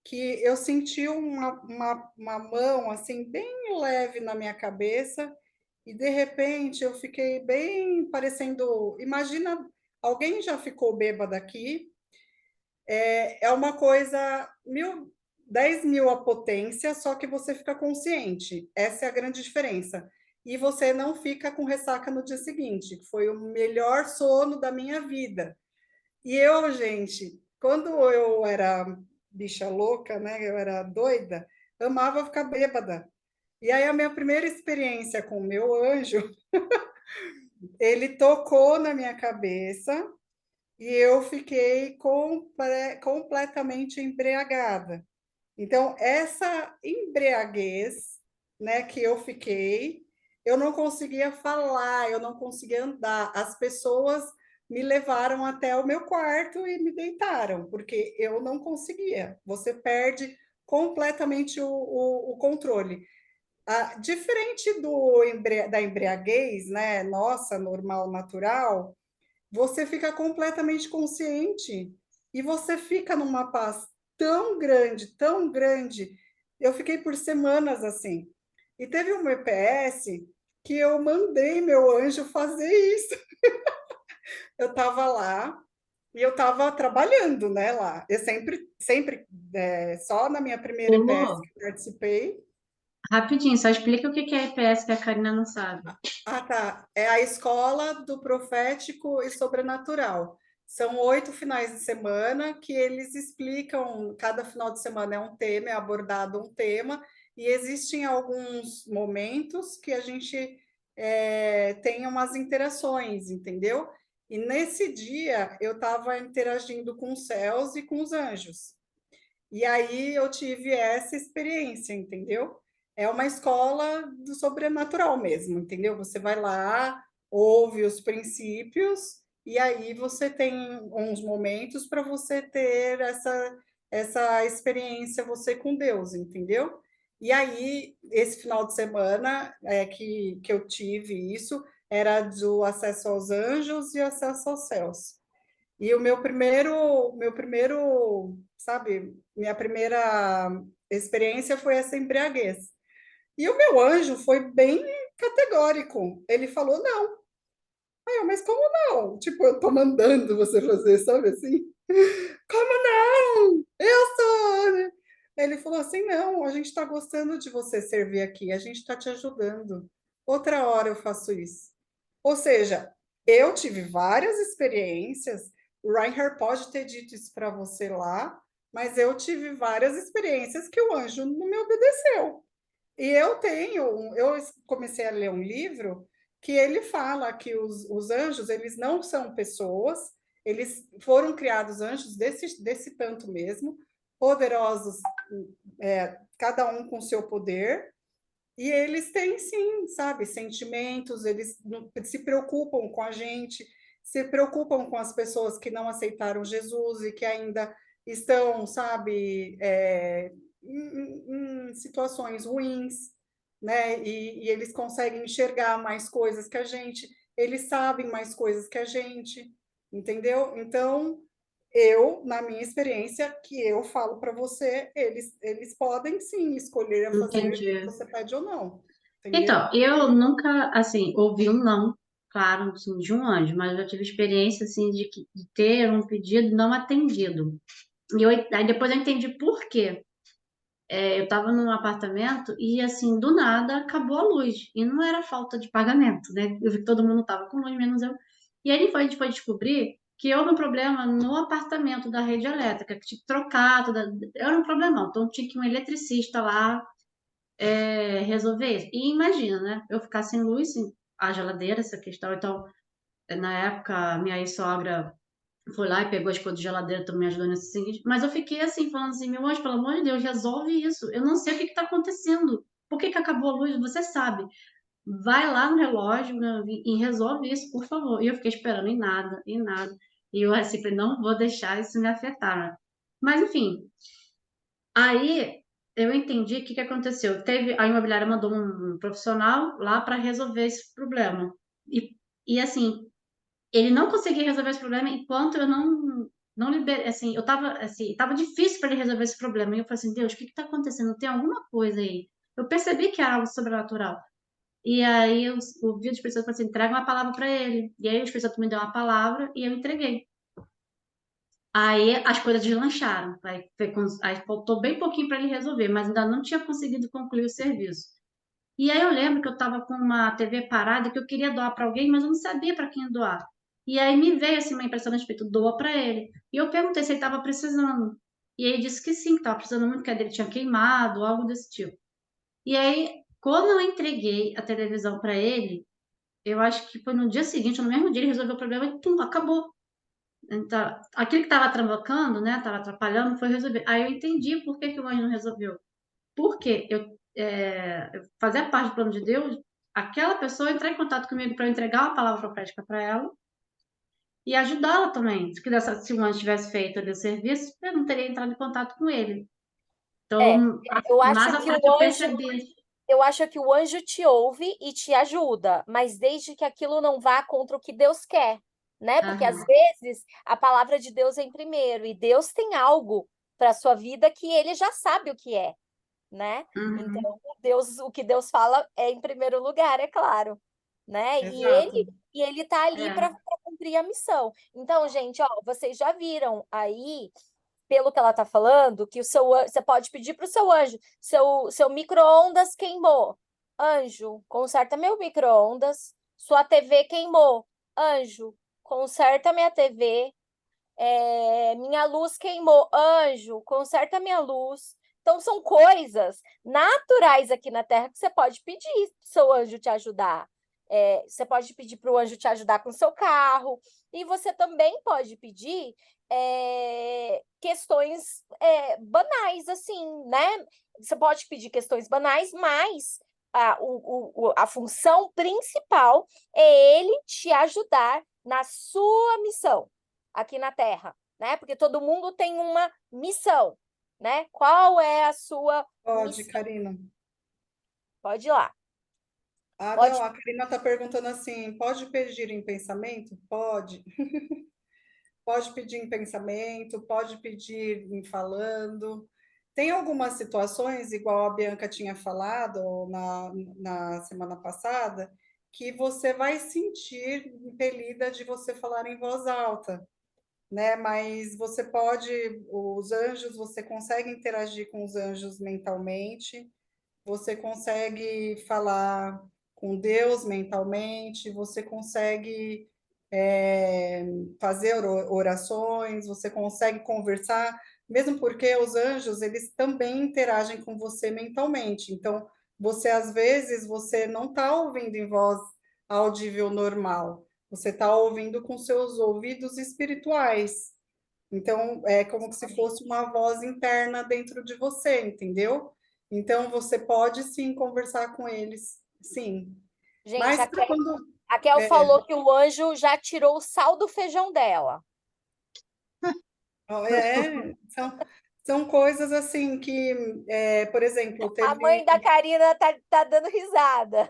que eu senti uma mão assim bem leve na minha cabeça e de repente eu fiquei bem parecendo. Imagina, alguém já ficou bêbada aqui? É uma coisa 10.000 a potência, só que você fica consciente. Essa é a grande diferença. E você não fica com ressaca no dia seguinte. Foi o melhor sono da minha vida. E eu, gente, quando eu era bicha louca, né? Eu era doida, amava ficar bêbada. E aí a minha primeira experiência com o meu anjo, ele tocou na minha cabeça e eu fiquei completamente embriagada. Então, essa embriaguez, né, que eu fiquei, eu não conseguia falar, eu não conseguia andar. As pessoas me levaram até o meu quarto e me deitaram, porque eu não conseguia. Você perde completamente o controle. Diferente da embriaguez, né, nossa, normal, natural, você fica completamente consciente e você fica numa paz tão grande, tão grande. Eu fiquei por semanas assim. E teve um EPS que eu mandei meu anjo fazer isso. Eu estava lá e eu estava trabalhando, né, lá. Eu sempre, só na minha primeira Ô, EPS Lu, que eu participei. rapidinho, só explica o que que é EPS que a Karina não sabe. Ah, tá. É a escola do profético e sobrenatural. São 8 finais de semana que eles explicam, cada final de semana é um tema, é abordado um tema, e existem alguns momentos que a gente tem umas interações, entendeu? E nesse dia eu estava interagindo com os céus e com os anjos. E aí eu tive essa experiência, entendeu? É uma escola do sobrenatural mesmo, entendeu? Você vai lá, ouve os princípios, e aí você tem uns momentos para você ter essa experiência você com Deus, entendeu? E aí, esse final de semana que eu tive isso, era do acesso aos anjos e acesso aos céus. E o sabe, minha primeira experiência foi essa embriaguez. E o meu anjo foi bem categórico. Ele falou, não. Aí eu, mas como não? Tipo, eu tô mandando você fazer, sabe assim? Como não? Eu sou, né? Ele falou assim, não, a gente está gostando de você servir aqui, a gente está te ajudando. Outra hora eu faço isso. Ou seja, eu tive várias experiências. O Reinhard pode ter dito isso para você lá, mas eu tive várias experiências que o anjo não me obedeceu. E eu comecei a ler um livro que ele fala que os anjos, eles não são pessoas, eles foram criados anjos desse tanto mesmo, poderosos, cada um com seu poder, e eles têm sim, sabe, sentimentos, eles se preocupam com a gente, se preocupam com as pessoas que não aceitaram Jesus e que ainda estão, sabe, em situações ruins, né? E eles conseguem enxergar mais coisas que a gente, eles sabem mais coisas que a gente, entendeu? Então, na minha experiência, que eu falo para você, eles podem sim escolher a fazer o que Entendi. você pede ou não, entendeu? Então, eu nunca, assim, ouvi um não, claro, assim, de um anjo, mas eu já tive experiência, assim, de ter um pedido não atendido. Aí depois eu entendi por quê. Eu estava num apartamento e, assim, do nada acabou a luz. E não era falta de pagamento, né? Eu vi que todo mundo estava com luz, menos eu. E aí a gente foi descobrir que houve um problema no apartamento da rede elétrica, que tinha que trocar, era um problemão. Então tinha que ir um eletricista lá resolver isso. E imagina, né? Eu ficar sem luz, sem a geladeira, essa questão. Então, na época, minha ex-sogra foi lá e pegou as coisas de geladeira, também me ajudou nesse seguinte. Mas eu fiquei assim, falando assim, meu anjo, pelo amor de Deus, resolve isso. Eu não sei o que está acontecendo. Por que que acabou a luz? Você sabe. Vai lá no relógio, né, e resolve isso, por favor. E eu fiquei esperando em nada, em nada. E eu assim, falei, não vou deixar isso me afetar, né? Mas, enfim, aí eu entendi o que que aconteceu. A imobiliária mandou um profissional lá para resolver esse problema. E assim, ele não conseguia resolver esse problema enquanto eu não liberei, assim, eu tava, assim, tava difícil para ele resolver esse problema. E eu falei assim, Deus, o que que tá acontecendo? Tem alguma coisa aí. Eu percebi que era algo sobrenatural. E aí eu ouvi o Espírito Santo falar assim, entrega uma palavra para ele. E aí o Espírito Santo me deu uma palavra e eu entreguei. Aí as coisas deslancharam. Aí faltou bem pouquinho para ele resolver, mas ainda não tinha conseguido concluir o serviço. E aí eu lembro que eu estava com uma TV parada que eu queria doar para alguém, mas eu não sabia para quem doar. E aí me veio assim uma impressão a respeito, doa para ele. E eu perguntei se ele estava precisando. E aí ele disse que sim, que estava precisando muito, que a dele tinha queimado, algo desse tipo. E aí, quando eu entreguei a televisão para ele, eu acho que foi no dia seguinte, no mesmo dia, ele resolveu o problema e pum, acabou. Então, aquilo que estava travando, né, estava atrapalhando, foi resolver. Aí eu entendi por que que o anjo não resolveu. Porque eu fazia parte do plano de Deus, aquela pessoa entrar em contato comigo para eu entregar uma palavra profética para ela e ajudá-la também. Se o anjo tivesse feito ali o serviço, eu não teria entrado em contato com ele. É, Então, eu mais acho à que o frente eu anjo, percebi. eu acho que o anjo te ouve e te ajuda, mas desde que aquilo não vá contra o que Deus quer, né? Porque às Aham. vezes a palavra de Deus vem primeiro e Deus tem algo para a sua vida que ele já sabe o que é, né? Uhum. Então, Deus, o que Deus fala é em primeiro lugar, é claro, né? Exato. E ele tá ali para É. cumprir a missão. Então, gente, ó, vocês já viram aí pelo que ela está falando, que você pode pedir para o seu anjo, seu micro-ondas queimou. Anjo, conserta meu micro-ondas. Sua TV queimou. Anjo, conserta minha TV. Minha luz queimou. Anjo, conserta minha luz. Então, são coisas naturais aqui na Terra que você pode pedir para o seu anjo te ajudar. Você pode pedir para o anjo te ajudar com o seu carro. E você também pode pedir questões banais, assim, né? Você pode pedir questões banais, mas a função principal é ele te ajudar na sua missão aqui na Terra, né? Porque todo mundo tem uma missão, né? Qual é a sua Pode, missão? Karina. Pode ir lá. Ah, não, Pode. a Karina está perguntando assim: pode pedir em pensamento? Pode. Pode pedir em pensamento, pode pedir em falando. Tem algumas situações, igual a Bianca tinha falado na semana passada, que você vai sentir impelida de você falar em voz alta, né? Mas você pode, os anjos, você consegue interagir com os anjos mentalmente, você consegue falar com Deus mentalmente, você consegue fazer orações, você consegue conversar mesmo porque os anjos, eles também interagem com você mentalmente. Então, você, às vezes, você não está ouvindo em voz audível normal, você está ouvindo com seus ouvidos espirituais. Então, é como se fosse uma voz interna dentro de você, entendeu? Então, você pode sim conversar com eles, sim. Gente, Mas para quando. a Kel falou que o anjo já tirou o sal do feijão dela. São coisas assim que, por exemplo, A mãe da Karina tá dando risada.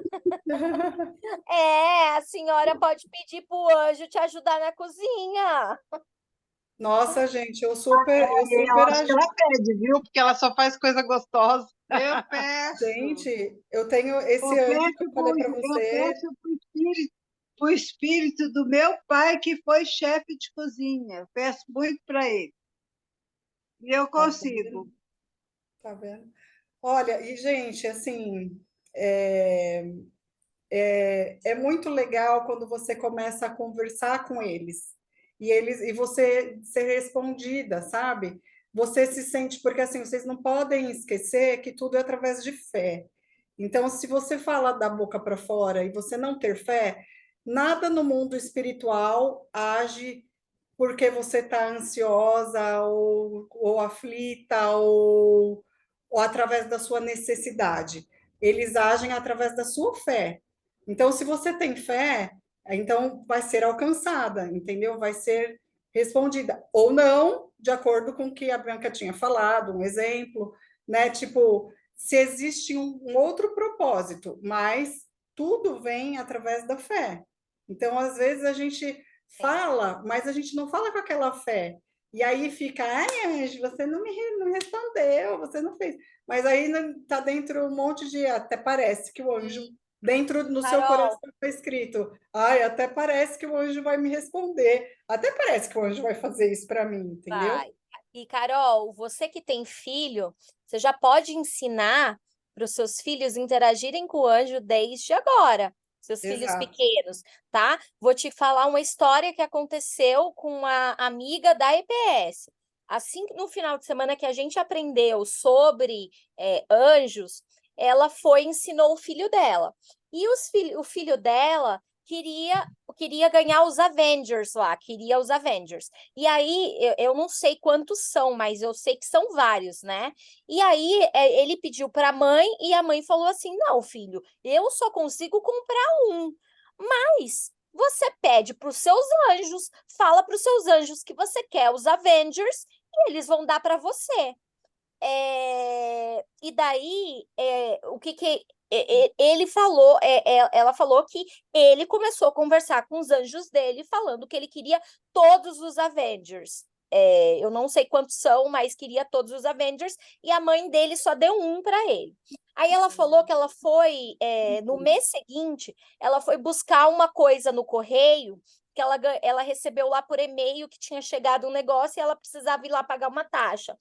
A senhora pode pedir para o anjo te ajudar na cozinha. Nossa, gente, eu Eu super acho que ela pede, viu? Porque ela só faz coisa gostosa. Eu peço. Gente, eu tenho esse anjo que eu falei para Eu você. peço para o espírito do meu pai, que foi chefe de cozinha. Eu peço muito para ele. E eu consigo. Tá vendo? Olha, e gente, assim, é muito legal quando você começa a conversar com eles e você ser respondida, sabe? Você se sente, porque assim, vocês não podem esquecer que tudo é através de fé. Então, se você fala da boca para fora e você não ter fé, nada no mundo espiritual age porque você está ansiosa ou aflita ou através da sua necessidade. Eles agem através da sua fé. Então, se você tem fé, então vai ser alcançada, entendeu? Vai ser respondida. Ou não, de acordo com o que a Branca tinha falado, um exemplo, né? Tipo, se existe um outro propósito, mas tudo vem através da fé. Então, às vezes, a gente fala, mas a gente não fala com aquela fé. E aí fica, ai, Anjo, você não respondeu, você não fez. Mas aí está dentro um monte de. Até parece que o anjo, dentro no seu Carol, coração está escrito, ai, até parece que o anjo vai me responder, até parece que o anjo vai fazer isso para mim, entendeu? vai. E, Carol, você que tem filho, você já pode ensinar para os seus filhos interagirem com o anjo desde agora, seus filhos Exato. pequenos, tá? Vou te falar uma história que aconteceu com uma amiga da EPS. Assim, no final de semana que a gente aprendeu sobre anjos, ela foi e ensinou o filho dela. E o filho dela queria ganhar os Avengers lá, queria os Avengers. E aí, eu não sei quantos são, mas eu sei que são vários, né? E aí, ele pediu para a mãe e a mãe falou assim: não, filho, eu só consigo comprar um. Mas você pede para os seus anjos, fala para os seus anjos que você quer os Avengers e eles vão dar para você. E daí, o que ele falou, ela falou que ele começou a conversar com os anjos dele, falando que ele queria todos os Avengers. Eu não sei quantos são, mas queria todos os Avengers, e a mãe dele só deu um para ele. Aí ela falou que ela foi, no mês seguinte, ela foi buscar uma coisa no correio, que ela recebeu lá por e-mail que tinha chegado um negócio e ela precisava ir lá pagar uma taxa.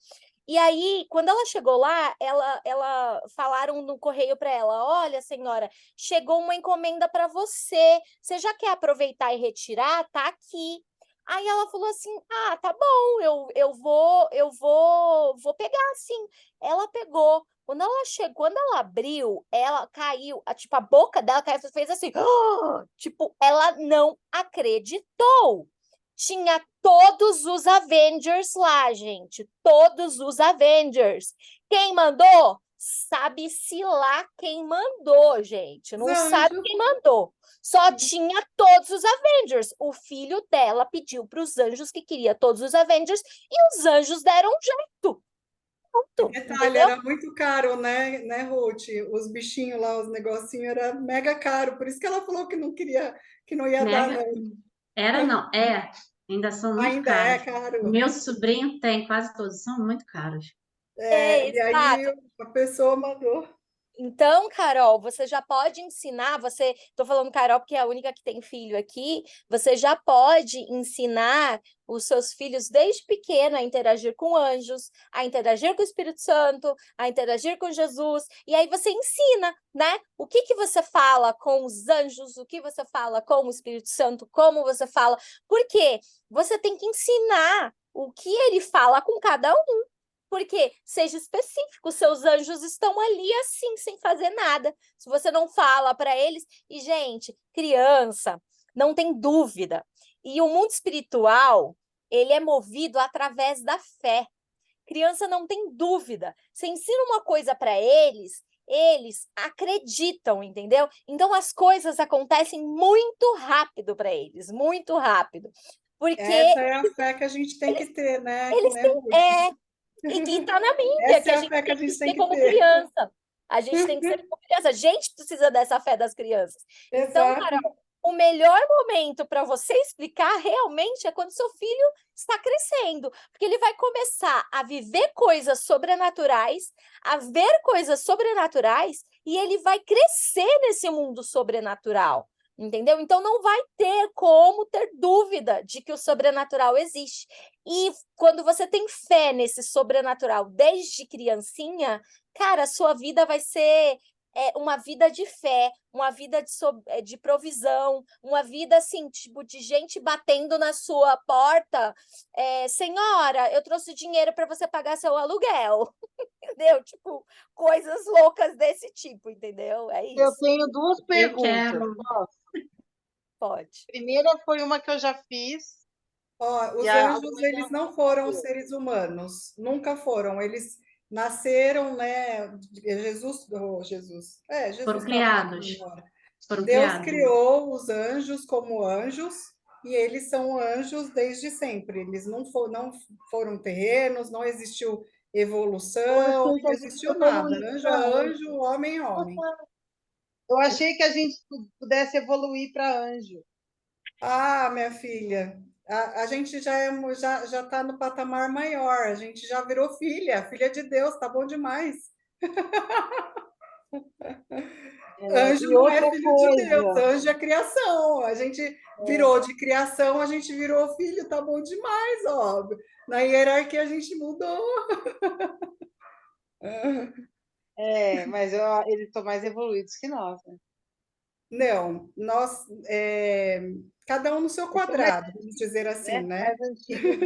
E aí, quando ela chegou lá, ela falaram no correio para ela: olha, senhora, chegou uma encomenda para você. Você já quer aproveitar e retirar? Tá aqui. Aí ela falou assim: ah, tá bom, vou pegar, sim. Ela pegou. Quando ela abriu, ela caiu, tipo, a boca dela caiu, fez assim, tipo, ela não acreditou. Tinha todos os Avengers lá, gente. Todos os Avengers. Quem mandou? Sabe-se lá quem mandou, gente. Os Não sabe anjos. quem mandou. Só tinha todos os Avengers. O filho dela pediu para os anjos que queria todos os Avengers e os anjos deram um jeito. Pronto, Detalhe, entendeu? era muito caro, né, Ruth? Os bichinhos lá, os negocinhos, era mega caro. Por isso que ela falou que não queria, que não ia dar, Mega. não. Era não, ainda são muito Ainda é caros. O caro. meu sobrinho tem, quase todos são muito caros. E aí Exato. a pessoa mandou. Então, Carol, você já pode ensinar, tô falando Carol porque é a única que tem filho aqui, você já pode ensinar os seus filhos desde pequeno a interagir com anjos, a interagir com o Espírito Santo, a interagir com Jesus, e aí você ensina, né? O que você fala com os anjos, o que você fala com o Espírito Santo, como você fala, porque você tem que ensinar o que ele fala com cada um. Porque seja específico, seus anjos estão ali assim, sem fazer nada. Se você não fala para eles. E, gente, criança, não tem dúvida. E o mundo espiritual, ele é movido através da fé. Criança não tem dúvida. Você ensina uma coisa para eles acreditam, entendeu? Então as coisas acontecem muito rápido para eles, muito rápido. Porque Essa é a fé que a gente tem que ter, né, eles né, têm. Ruth? E que está na Bíblia, Essa que é a a gente fé que a tem que gente tem ser que como ter. criança. A gente tem que ser como criança. A gente precisa dessa fé das crianças. Então, Exato. Carol, o melhor momento para você explicar realmente é quando seu filho está crescendo, porque ele vai começar a viver coisas sobrenaturais, a ver coisas sobrenaturais, e ele vai crescer nesse mundo sobrenatural. Entendeu? Então não vai ter como ter dúvida de que o sobrenatural existe. E quando você tem fé nesse sobrenatural desde criancinha, cara, a sua vida vai ser uma vida de fé, uma vida de provisão, uma vida assim, tipo, de gente batendo na sua porta. Senhora, eu trouxe dinheiro para você pagar seu aluguel. Entendeu? Tipo, coisas loucas desse tipo, entendeu? É Eu isso. tenho duas Eu perguntas. quero. Pode. A primeira foi uma que eu já fiz, Ó, e os a anjos, outra eles não foram respondeu. seres humanos, nunca foram. Eles nasceram, né? Jesus Foram estava aqui criados. agora. Foram Deus criados. criou os anjos como anjos e eles são anjos desde sempre. Eles não foram terrenos, não existiu Eu evolução, achei que não a gente existiu nada. evoluísse Anjo é para anjo, anjo. homem é homem. Eu achei que a gente pudesse evoluir para anjo. Ah, minha filha, a gente já está no patamar maior, a gente já virou filha, filha de Deus, tá bom demais. Anjo E não é outra filho de Deus, coisa, anjo é criação. A gente virou de criação, a gente virou filho, tá bom demais, ó. Na hierarquia a gente mudou. mas eles estão mais evoluídos que nós, né? Não, nós, cada um no seu Eles são mais quadrado, vamos dizer assim, né? né? Mais antigos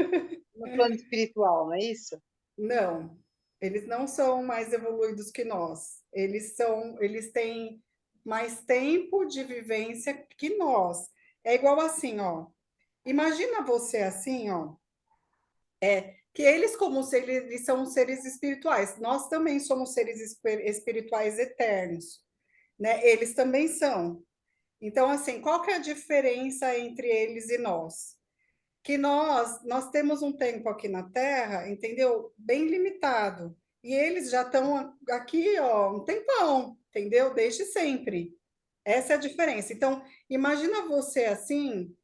no plano espiritual, não é isso? Não, eles não são mais evoluídos que nós. Eles têm mais tempo de vivência que nós. É igual assim, ó. Imagina você assim, ó, que eles como se eles são seres espirituais. Nós também somos seres espirituais eternos, né? Eles também são. Então, assim, qual que é a diferença entre eles e nós? Que nós temos um tempo aqui na Terra, entendeu? Bem limitado. E eles já estão aqui, ó, um tempão, entendeu? Desde sempre. Essa é a diferença. Então, imagina você assim,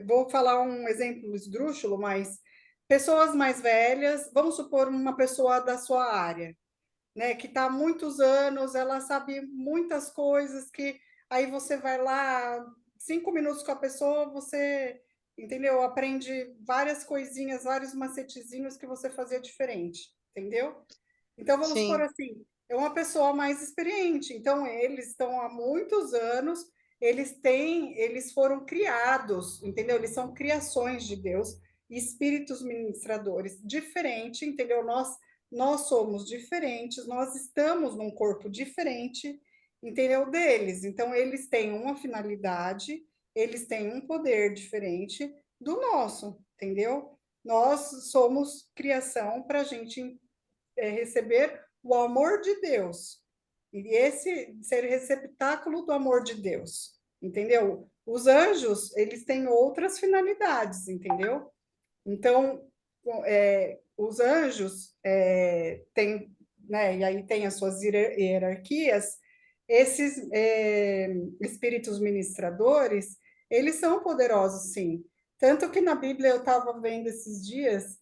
vou falar um exemplo esdrúxulo, mas pessoas mais velhas, vamos supor uma pessoa da sua área, né, que está há muitos anos, ela sabe muitas coisas que aí você vai lá, 5 minutos com a pessoa, você, entendeu? Aprende várias coisinhas, vários macetezinhos que você fazia diferente, entendeu? Então, vamos supor Sim, assim, é uma pessoa mais experiente. Então, eles estão há muitos anos, eles foram criados, entendeu? Eles são criações de Deus, espíritos ministradores, diferente, entendeu? Nós somos diferentes, nós estamos num corpo diferente, entendeu? Deles. Então, eles têm uma finalidade, eles têm um poder diferente do nosso, entendeu? Nós somos criação para a gente receber o amor de Deus. E esse ser receptáculo do amor de Deus, entendeu? Os anjos, eles têm outras finalidades, entendeu? Então, os anjos têm, né, e aí tem as suas hierarquias, esses espíritos ministradores, eles são poderosos, sim. Tanto que na Bíblia eu estava vendo esses dias,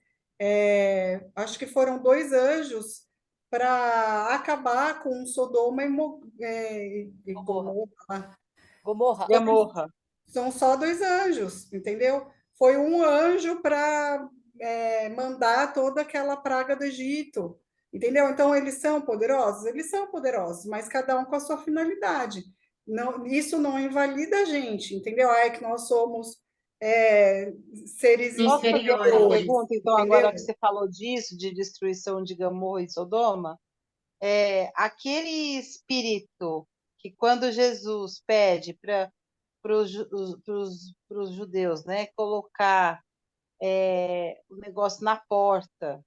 acho que foram 2 anjos para acabar com Sodoma e Gomorra. Gomorra. Gomorra. Gamorra. São só 2 anjos, entendeu? Foi um anjo para mandar toda aquela praga do Egito, entendeu? Então, eles são poderosos, mas cada um com a sua finalidade. Não, isso não invalida a gente, entendeu? Ah, é que nós somos seres Posso fazer uma Inferiores. pergunta, então, entendeu? agora que você falou disso, de destruição de Gomorra e Sodoma? Aquele espírito que quando Jesus pede para os judeus, né, colocar o negócio na porta,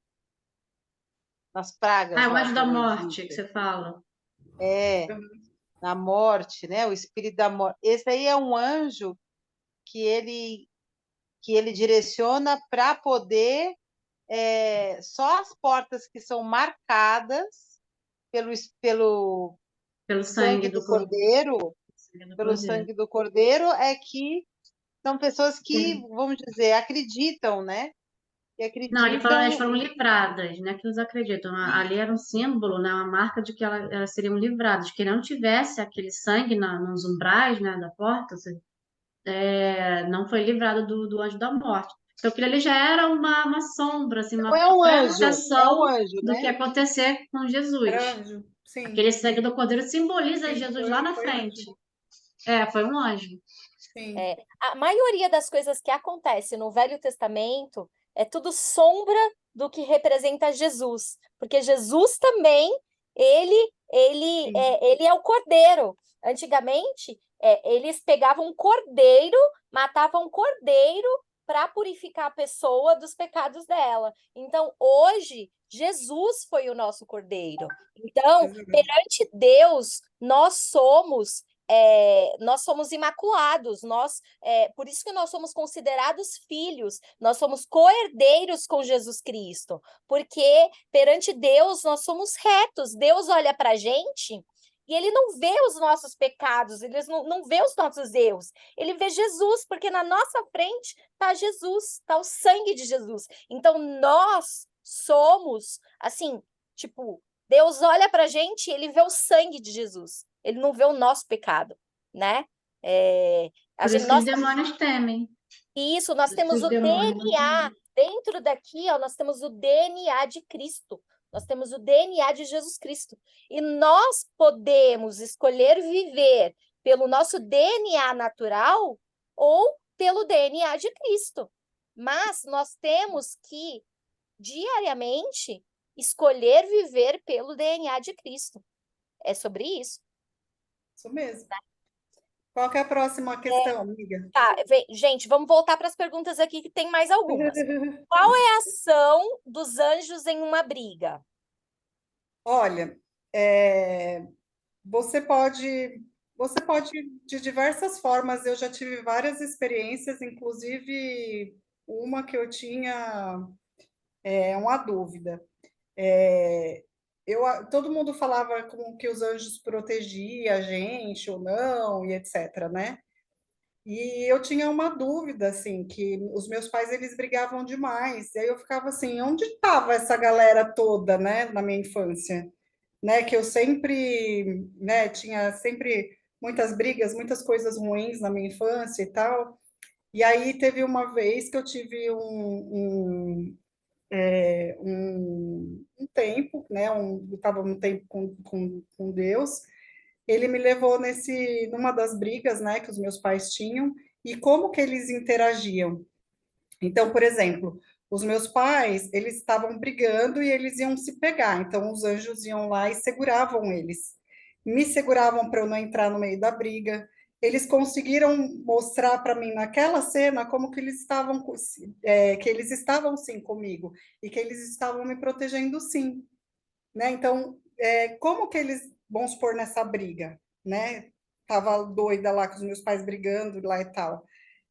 nas pragas Ah, o lá anjo do da morte que Egito, você fala. na morte, né, o espírito da morte. Esse aí é um anjo que ele direciona para poder só as portas que são marcadas pelo, pelo Pelo sangue sangue do do Cordeiro, Cordeiro. é que são pessoas que, vamos dizer, acreditam, né? Que Não, elas acreditam foram livradas, não é que eles acreditam. Ali era um símbolo, né, uma marca de que elas seriam livradas. Que não tivesse aquele sangue nos umbrais, né, da porta, não foi livrado do anjo da morte. Então, aquilo ali já era uma sombra, assim, Então uma é um pré-explicação anjo, do que né? ia acontecer com Jesus. Era anjo, sim, Aquele sangue do Cordeiro simboliza sim, Jesus lá na foi anjo, frente. Foi um anjo. sim. A maioria das coisas que acontece no Velho Testamento é tudo sombra do que representa Jesus, porque Jesus também, Sim. ele é o cordeiro. Antigamente, eles pegavam um cordeiro, matavam um cordeiro para purificar a pessoa dos pecados dela. Então, hoje, Jesus foi o nosso cordeiro. Então, Exato. perante Deus, nós somos imaculados, por isso que nós somos considerados filhos, nós somos co-herdeiros com Jesus Cristo, porque perante Deus nós somos retos, Deus olha para a gente e ele não vê os nossos pecados, ele não vê os nossos erros, ele vê Jesus, porque na nossa frente está Jesus, está o sangue de Jesus. Então nós somos, assim, tipo, Deus olha para a gente e ele vê o sangue de Jesus. Ele não vê o nosso pecado, né? Por isso que os demônios temem. Isso, nós Por isso que temos os o demônios não DNA. temem. Dentro daqui, ó, nós temos o DNA de Cristo. Nós temos o DNA de Jesus Cristo. E nós podemos escolher viver pelo nosso DNA natural ou pelo DNA de Cristo. Mas nós temos que, diariamente, escolher viver pelo DNA de Cristo. É sobre isso. Isso mesmo. Qual que é a próxima questão, amiga? Tá, gente, vamos voltar para as perguntas aqui, que tem mais algumas. Qual é a ação dos anjos em uma briga? Olha, você pode de diversas formas. Eu já tive várias experiências, inclusive uma que eu tinha uma dúvida. Todo mundo falava como que os anjos protegiam a gente ou não, e etc, né? E eu tinha uma dúvida, assim, que os meus pais, eles brigavam demais. E aí eu ficava assim, onde estava essa galera toda, né, na minha infância? Né, que eu sempre, né, tinha sempre muitas brigas, muitas coisas ruins na minha infância e tal. E aí teve uma vez que eu tive um tempo, né, eu estava um tempo com Deus, ele me levou numa das brigas, né, que os meus pais tinham, e como que eles interagiam. Então, por exemplo, os meus pais, eles estavam brigando e eles iam se pegar, então os anjos iam lá e seguravam eles. Me seguravam para eu não entrar no meio da briga. Eles conseguiram mostrar para mim naquela cena como que eles estavam, que eles estavam sim comigo e que eles estavam me protegendo sim, né? Então, como que eles vão se pôr nessa briga, né? Tava doida lá com os meus pais brigando lá e tal.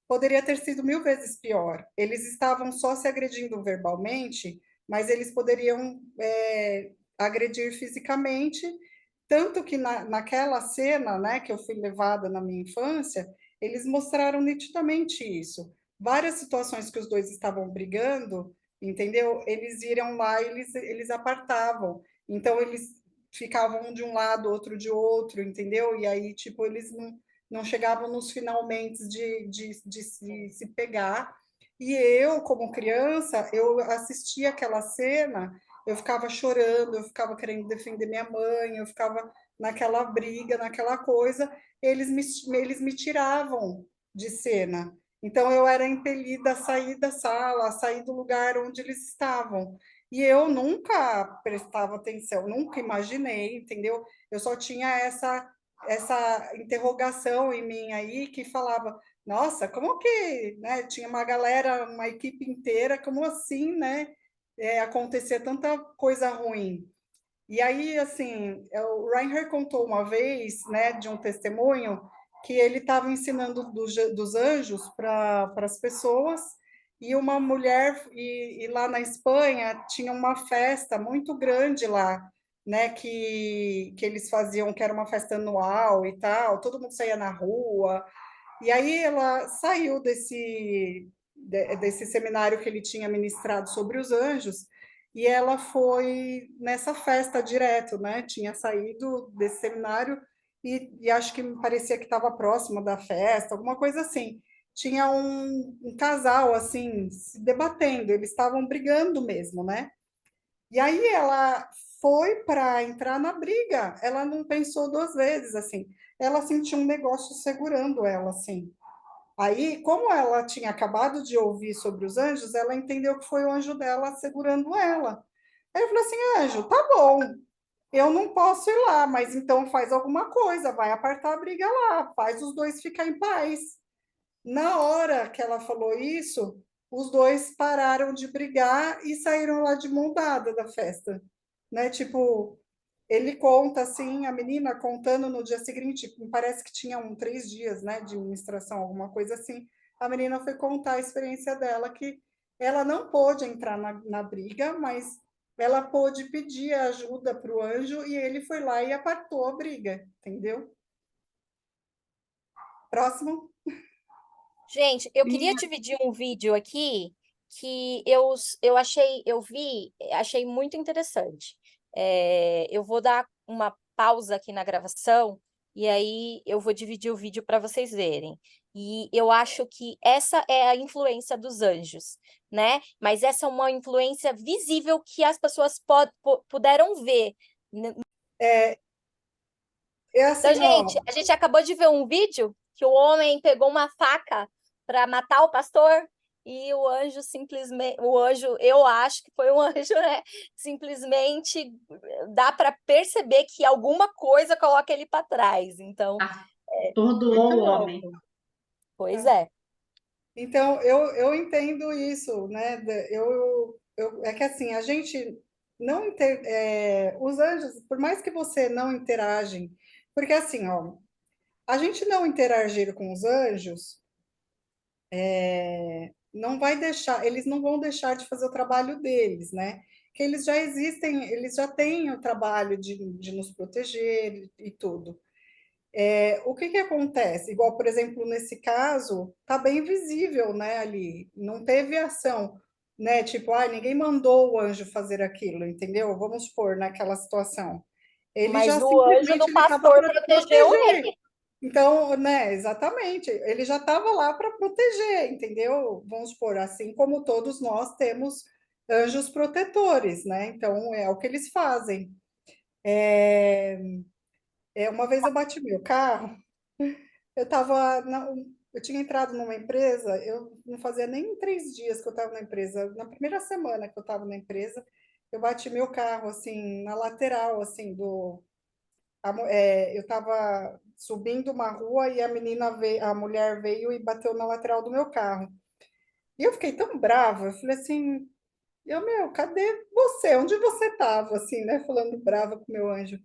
Poderia ter sido 1000 vezes pior. Eles estavam só se agredindo verbalmente, mas eles poderiam agredir fisicamente, tanto que naquela cena, né, que eu fui levada na minha infância, eles mostraram nitidamente isso. Várias situações que os dois estavam brigando, entendeu? Eles iriam lá e eles apartavam. Então, eles ficavam um de um lado, outro de outro, entendeu? E aí, tipo, eles não chegavam nos finalmente de se pegar. E eu, como criança, eu assistia aquela cena, eu ficava chorando, eu ficava querendo defender minha mãe, eu ficava naquela briga, naquela coisa, eles me tiravam de cena. Então, eu era impelida a sair da sala, a sair do lugar onde eles estavam. E eu nunca prestava atenção, nunca imaginei, entendeu? Eu só tinha essa interrogação em mim aí que falava, nossa, como que, né? Tinha uma galera, uma equipe inteira, como assim, né? Acontecer tanta coisa ruim. E aí, assim, o Reinhard contou uma vez, né, de um testemunho, que ele estava ensinando dos anjos para as pessoas, e uma mulher, e lá na Espanha, tinha uma festa muito grande lá, né, que eles faziam, que era uma festa anual e tal, todo mundo saía na rua, e aí ela saiu desse seminário que ele tinha ministrado sobre os anjos, e ela foi nessa festa direto, né? Tinha saído desse seminário e acho que me parecia que estava próximo da festa, alguma coisa assim. Tinha um casal, assim, se debatendo, eles estavam brigando mesmo, né? E aí ela foi para entrar na briga, ela não pensou duas vezes, assim. Ela sentiu um negócio segurando ela, assim. Aí, como ela tinha acabado de ouvir sobre os anjos, ela entendeu que foi o anjo dela segurando ela. Aí eu falei assim, anjo, tá bom, eu não posso ir lá, mas então faz alguma coisa, vai apartar a briga lá, faz os dois ficar em paz. Na hora que ela falou isso, os dois pararam de brigar e saíram lá de mão dada da festa, né? Tipo, ele conta assim, a menina contando no dia seguinte, parece que tinha 3 dias, né, de ministração, alguma coisa assim. A menina foi contar a experiência dela, que ela não pôde entrar na briga, mas ela pôde pedir ajuda para o anjo e ele foi lá e apartou a briga, entendeu? Próximo. Gente, eu queria dividir um vídeo aqui que eu achei, achei muito interessante. Eu vou dar uma pausa aqui na gravação e aí eu vou dividir o vídeo para vocês verem. E eu acho que essa é a influência dos anjos, né? Mas essa é uma influência visível que as pessoas puderam ver. É Então, assim, ó, gente, a gente acabou de ver um vídeo que o homem pegou uma faca para matar o pastor e o anjo simplesmente, eu acho que foi um anjo, né? Simplesmente dá para perceber que alguma coisa coloca ele para trás. Então, Atordoou muito o homem. louco. pois Tá? é. Então, eu entendo isso, né? É que assim, a gente não os anjos, por mais que você não interagem, porque assim, ó, a gente não interagir com os anjos não vai deixar, eles não vão deixar de fazer o trabalho deles, né? Que eles já existem, eles já têm o trabalho de nos proteger e tudo. O que que acontece? Igual, por exemplo, nesse caso, tá bem visível, né, ali, não teve ação, né, tipo, ninguém mandou o anjo fazer aquilo, entendeu? Vamos supor, naquela situação. Ele Mas já o anjo simplesmente do ele estava pastor para protegeu proteger. ele. Então, né, exatamente, ele já estava lá para proteger, entendeu? Vamos supor, assim como todos nós temos anjos protetores, né? Então, é o que eles fazem. Uma vez eu bati meu carro. Eu estava, eu tinha entrado numa empresa, eu não fazia nem 3 dias que eu estava na empresa. Na primeira semana que eu estava na empresa, eu bati meu carro assim na lateral, assim eu estava subindo uma rua e a menina veio, a mulher veio e bateu na lateral do meu carro. E eu fiquei tão brava, eu falei assim, meu, cadê você? Onde você estava? Assim, né? Falando brava com o meu anjo.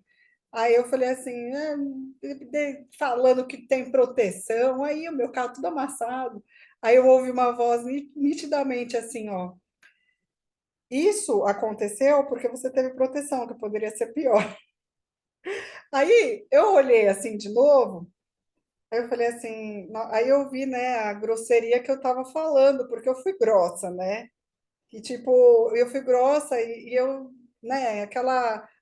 Aí eu falei assim, falando que tem proteção, aí o meu carro tudo amassado. Aí eu ouvi uma voz nitidamente assim, ó. Isso aconteceu porque você teve proteção, que poderia ser pior. Aí eu olhei assim de novo, aí eu falei assim, aí eu vi, né, a grosseria que eu estava falando, porque eu fui grossa, né? Que tipo, eu fui grossa e eu, né,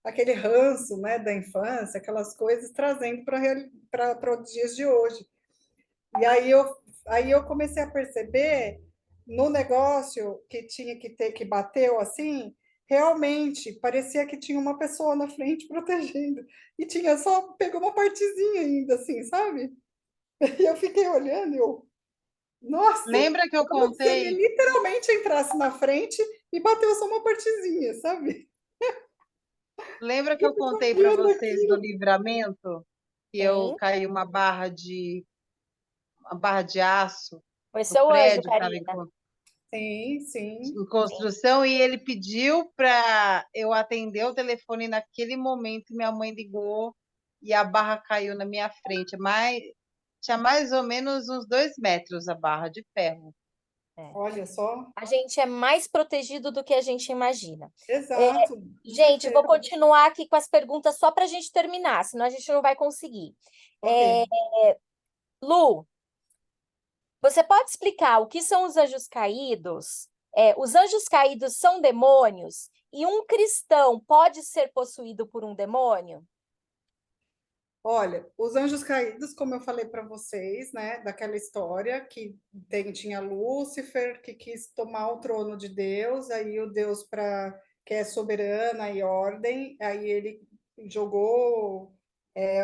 aquele ranço, né, da infância, aquelas coisas trazendo para os dias de hoje. E aí eu comecei a perceber no negócio que tinha que ter que bateu assim, realmente parecia que tinha uma pessoa na frente protegendo e tinha só pegou uma partezinha ainda assim, sabe? E eu fiquei olhando, Nossa, Lembra que eu como se ele contei? literalmente entrasse na frente e bateu só uma partezinha, sabe? Lembra que Eu eu fico contei para olhando vocês do aquilo. livramento? Que eu Sim, caí uma barra de aço foi no seu anjo, prédio, estava Karina. Sim, sim. em Sim. construção, e ele pediu para eu atender o telefone naquele momento, minha mãe ligou e a barra caiu na minha frente. Tinha mais ou menos uns 2 metros a barra de ferro. É. Olha só. A gente é mais protegido do que a gente imagina. É, Exato, com gente, vou certeza. continuar aqui com as perguntas só para a gente terminar, senão a gente não vai conseguir. Ok. É, Lu, você pode explicar o que são os anjos caídos? Os anjos caídos são demônios e um cristão pode ser possuído por um demônio? Olha, os anjos caídos, como eu falei para vocês, né, daquela história que tinha Lúcifer que quis tomar o trono de Deus, aí o Deus que é soberana e ordem, aí ele jogou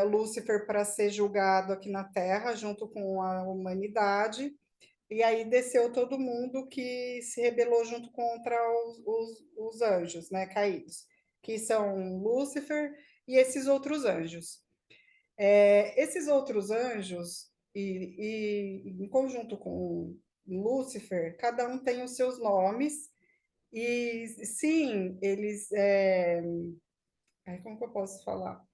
Lúcifer para ser julgado aqui na Terra junto com a humanidade, e aí desceu todo mundo que se rebelou junto contra os anjos, né, caídos, que são Lúcifer e esses outros anjos. Esses outros anjos, em conjunto com Lúcifer, cada um tem os seus nomes, e sim, eles. Como que eu posso falar?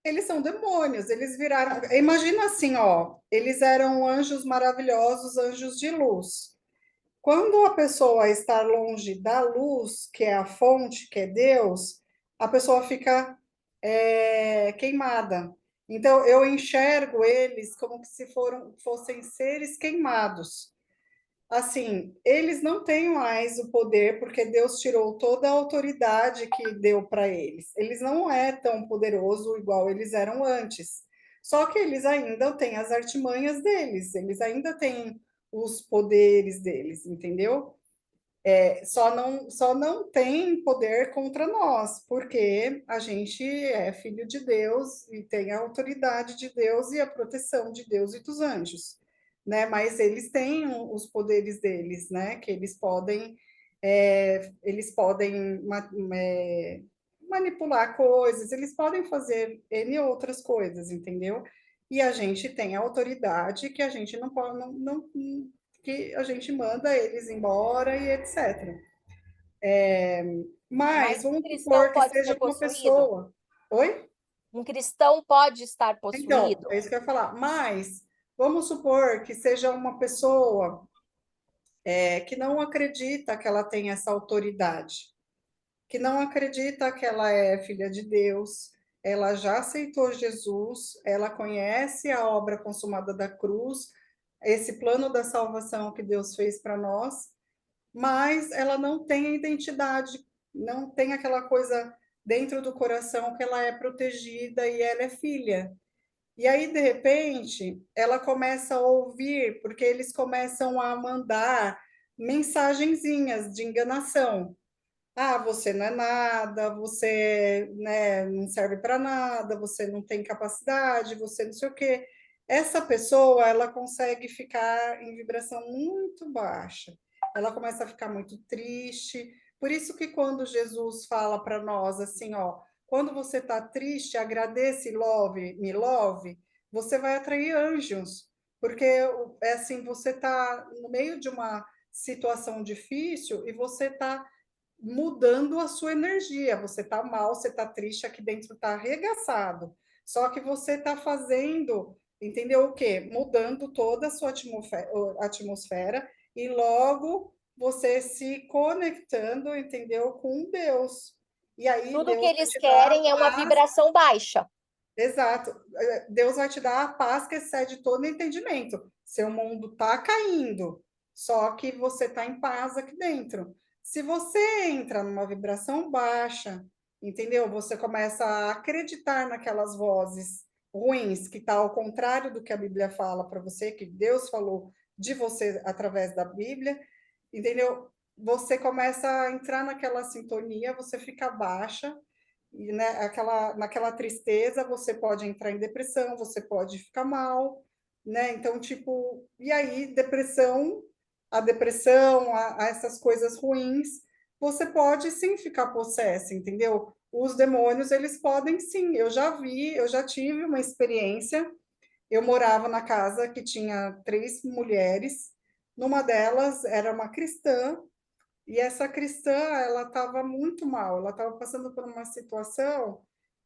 Eles são demônios, eles viraram. Imagina assim, ó, eles eram anjos maravilhosos, anjos de luz. Quando a pessoa está longe da luz, que é a fonte, que é Deus, a pessoa fica queimada. Então, eu enxergo eles como se fossem seres queimados. Assim, eles não têm mais o poder, porque Deus tirou toda a autoridade que deu para eles. Eles não é tão poderoso igual eles eram antes. Só que eles ainda têm as artimanhas deles, eles ainda têm os poderes deles, entendeu? Só não tem poder contra nós, porque a gente é filho de Deus e tem a autoridade de Deus e a proteção de Deus e dos anjos, né? Mas eles têm os poderes deles, né? Que eles podem manipular coisas, eles podem fazer N outras coisas, entendeu? E a gente tem a autoridade que a gente não pode, que a gente manda eles embora e etc. Mas Mas um vamos cristão supor que pode seja ser uma possuído? pessoa. Oi? Um cristão pode estar Então, possuído? é isso que eu ia falar. Mas vamos supor que seja uma pessoa que não acredita que ela tem essa autoridade, que não acredita que ela é filha de Deus, ela já aceitou Jesus, ela conhece a obra consumada da cruz, esse plano da salvação que Deus fez para nós, mas ela não tem a identidade, não tem aquela coisa dentro do coração que ela é protegida e ela é filha. E aí, de repente, ela começa a ouvir, porque eles começam a mandar mensagenzinhas de enganação. Ah, você não é nada, você, né, não serve para nada, você não tem capacidade, você não sei o quê. Essa pessoa, ela consegue ficar em vibração muito baixa. Ela começa a ficar muito triste. Por isso que quando Jesus fala para nós assim, ó, quando você está triste, agradeça e me love, você vai atrair anjos, porque é assim, você está no meio de uma situação difícil e você está mudando a sua energia. Você está mal, você está triste, aqui dentro está arregaçado. Só que você está fazendo, entendeu o quê? Mudando toda a sua atmosfera e logo você se conectando, entendeu? Com Deus. E aí Tudo que Deus vai eles te dar a querem é uma paz. vibração baixa. Exato. Deus vai te dar a paz que excede todo entendimento. Seu mundo está caindo, só que você está em paz aqui dentro. Se você entra numa vibração baixa, entendeu? Você começa a acreditar naquelas vozes ruins, que está ao contrário do que a Bíblia fala para você, que Deus falou de você através da Bíblia, entendeu? Você começa a entrar naquela sintonia, você fica baixa, e, né, naquela tristeza, você pode entrar em depressão, você pode ficar mal, né? Então, tipo, e aí a depressão, essas coisas ruins, você pode sim ficar possessa, entendeu? Os demônios, eles podem sim. Eu já tive uma experiência. Eu morava na casa que tinha 3 mulheres. Numa delas era uma cristã, e essa cristã, ela estava muito mal. Ela estava passando por uma situação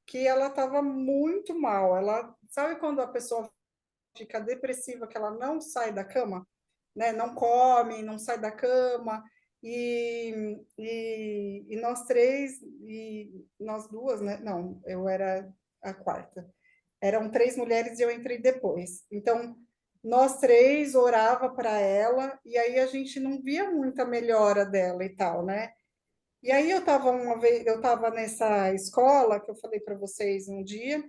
que ela estava muito mal. Ela, sabe quando a pessoa fica depressiva, que ela não sai da cama, né? Não come, não sai da cama. E nós 3, e nós 2, né? Não, eu era a quarta. Eram 3 mulheres e eu entrei depois. Então, nós 3 orava para ela, e aí a gente não via muita melhora dela e tal, né? E aí eu estava nessa escola que eu falei para vocês um dia,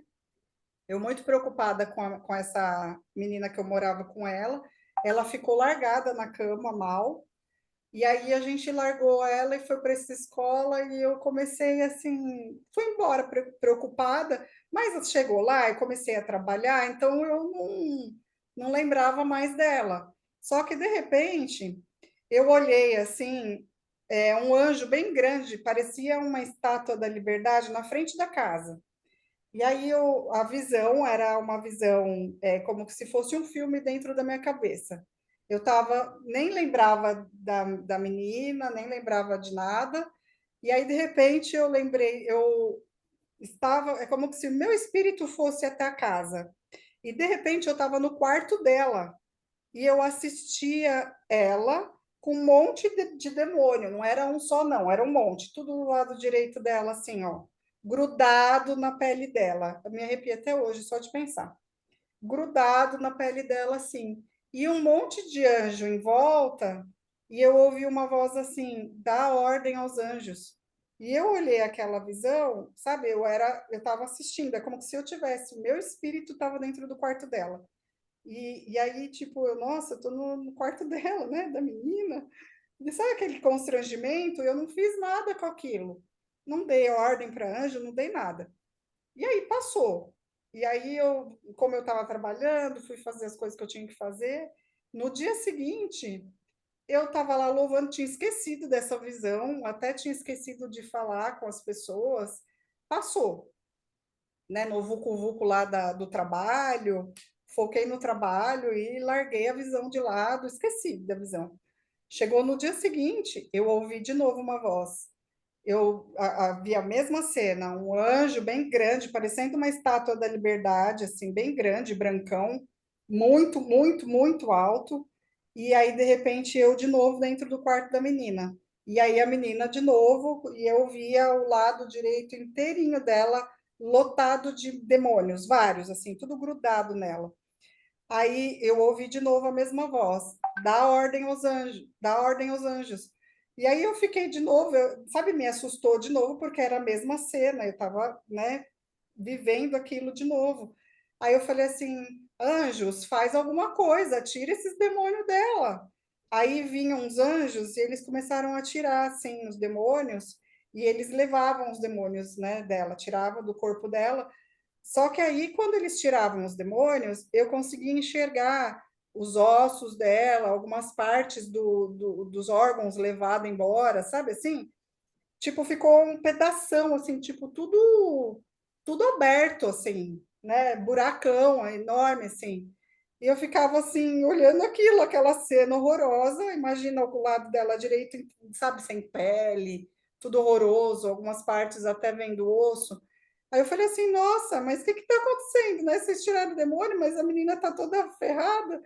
eu muito preocupada com essa menina que eu morava com ela ficou largada na cama mal, e aí a gente largou ela e foi para essa escola e eu comecei assim, fui embora preocupada, mas chegou lá e comecei a trabalhar, então eu não lembrava mais dela. Só que de repente eu olhei assim, um anjo bem grande, parecia uma estátua da Liberdade na frente da casa. E aí a visão era uma visão como se fosse um filme dentro da minha cabeça. Eu tava, nem lembrava da menina, nem lembrava de nada. E aí, de repente, eu lembrei, eu estava, é como se o meu espírito fosse até a casa. E de repente eu estava no quarto dela e eu assistia ela com um monte de demônio, não era um só, não, era um monte, tudo do lado direito dela, assim, ó, grudado na pele dela. Eu me arrepio até hoje só de pensar. Grudado na pele dela, assim. E um monte de anjo em volta, e eu ouvi uma voz assim: dá ordem aos anjos. E eu olhei aquela visão, sabe? Eu estava assistindo, é como se eu tivesse, o meu espírito estava dentro do quarto dela. E aí, tipo, nossa, eu tô no quarto dela, né, da menina. E sabe aquele constrangimento? Eu não fiz nada com aquilo. Não dei ordem para anjo, não dei nada. E aí passou. E aí eu, como eu estava trabalhando, fui fazer as coisas que eu tinha que fazer. No dia seguinte, eu estava lá louvando, tinha esquecido dessa visão, até tinha esquecido de falar com as pessoas. Passou, né, no vucu-vucu lá do trabalho, foquei no trabalho e larguei a visão de lado, esqueci da visão. Chegou no dia seguinte, eu ouvi de novo uma voz. Vi a mesma cena, um anjo bem grande, parecendo uma estátua da Liberdade, assim, bem grande, brancão, muito, muito, muito alto. E aí, de repente, eu de novo dentro do quarto da menina. E aí a menina de novo, e eu via o lado direito inteirinho dela lotado de demônios, vários, assim, tudo grudado nela. Aí eu ouvi de novo a mesma voz: dá ordem aos anjos, dá ordem aos anjos. E aí eu fiquei de novo, sabe, me assustou de novo, porque era a mesma cena, eu estava, né, vivendo aquilo de novo. Aí eu falei assim: anjos, faz alguma coisa, tira esses demônios dela. Aí vinham os anjos e eles começaram a tirar, assim, os demônios, e eles levavam os demônios, né, dela, tiravam do corpo dela. Só que aí, quando eles tiravam os demônios, eu conseguia enxergar os ossos dela, algumas partes dos órgãos levados embora, sabe assim? Tipo, ficou um pedação, assim, tipo, tudo aberto, assim, né? Buracão enorme, assim. E eu ficava, assim, olhando aquilo, aquela cena horrorosa. Imagina o lado dela direito, sabe, sem pele, tudo horroroso, algumas partes até vendo osso. Aí eu falei assim, nossa, mas o que está acontecendo, né? Vocês tiraram o demônio, mas a menina está toda ferrada.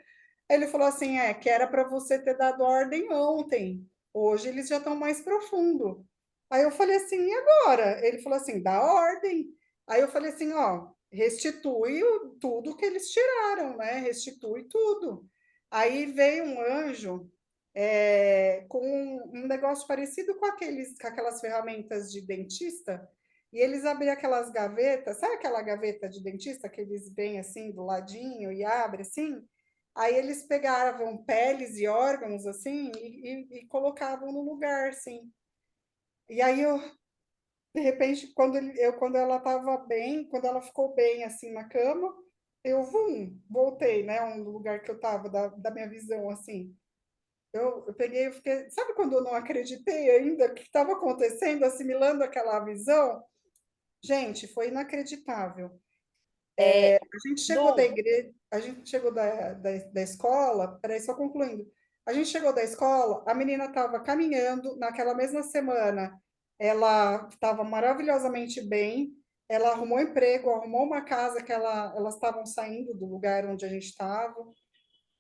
Aí ele falou assim, que era para você ter dado ordem ontem. Hoje eles já estão mais profundo. Aí eu falei assim, e agora? Ele falou assim, dá ordem. Aí eu falei assim, ó, restitui tudo que eles tiraram, né? Restitui tudo. Aí veio um anjo com um negócio parecido com aquelas ferramentas de dentista, e eles abriam aquelas gavetas, sabe aquela gaveta de dentista que eles vêm assim do ladinho e abre assim? Aí eles pegavam peles e órgãos assim e colocavam no lugar, assim. E aí eu, de repente, quando ela estava bem, quando ela ficou bem assim na cama, eu voltei, né? Um lugar que eu estava, da minha visão, assim. Eu peguei, eu fiquei. Sabe quando eu não acreditei ainda que estava acontecendo, assimilando aquela visão? Gente, foi inacreditável. É, A gente chegou da Lu, igreja, a gente chegou da escola, peraí, só concluindo. A gente chegou da escola, a menina estava caminhando, naquela mesma semana, ela estava maravilhosamente bem, ela arrumou emprego, arrumou uma casa que elas estavam saindo do lugar onde a gente estava,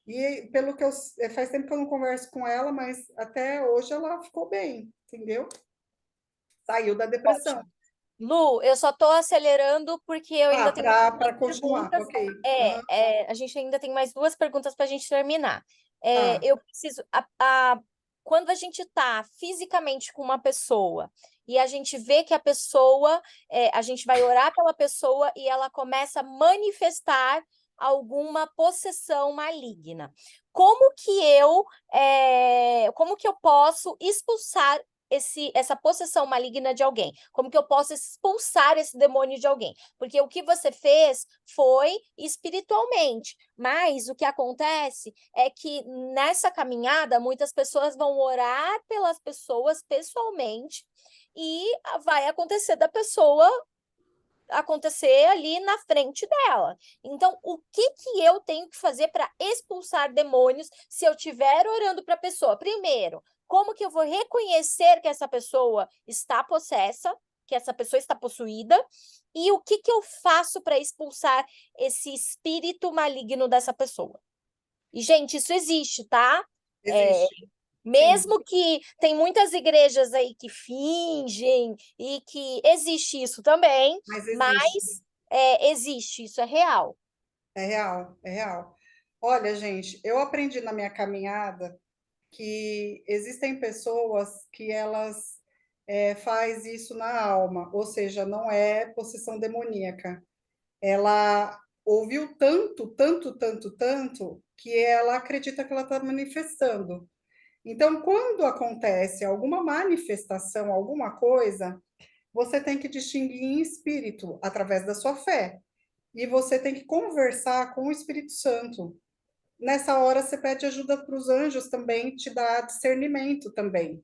e pelo que eu, faz tempo que eu não converso com ela, mas até hoje ela ficou bem, entendeu? Saiu da depressão. ótimo. Lu, eu só estou acelerando porque eu Ah, ainda tenho mais duas para continuar, perguntas. ok. Aham, A gente ainda tem mais duas perguntas para a gente terminar. tá. Eu preciso. Quando a gente está fisicamente com uma pessoa e a gente vê que a pessoa, a gente vai orar pela pessoa e ela começa a manifestar alguma possessão maligna. Como que eu posso expulsar essa possessão maligna de alguém? Como que eu posso expulsar esse demônio de alguém? Porque o que você fez foi espiritualmente, mas o que acontece é que nessa caminhada muitas pessoas vão orar pelas pessoas pessoalmente e vai acontecer da pessoa acontecer ali na frente dela. Então, o que que eu tenho que fazer para expulsar demônios se eu estiver orando para a pessoa? Primeiro, como que eu vou reconhecer que essa pessoa está possessa, que essa pessoa está possuída? E o que que eu faço para expulsar esse espírito maligno dessa pessoa? E, gente, isso existe, tá? É, Existe. Sim, mesmo que tem muitas igrejas aí que fingem e que existe isso também, mas existe. mas existe, isso é real. É real, é real. Olha, gente, eu aprendi na minha caminhada que existem pessoas que elas faz isso na alma, ou seja, não é possessão demoníaca. Ela ouviu tanto, tanto, tanto, tanto, que ela acredita que ela está manifestando. Então, quando acontece alguma manifestação, alguma coisa, você tem que distinguir em espírito, através da sua fé. E você tem que conversar com o Espírito Santo. Nessa hora, você pede ajuda para os anjos também, te dá discernimento também.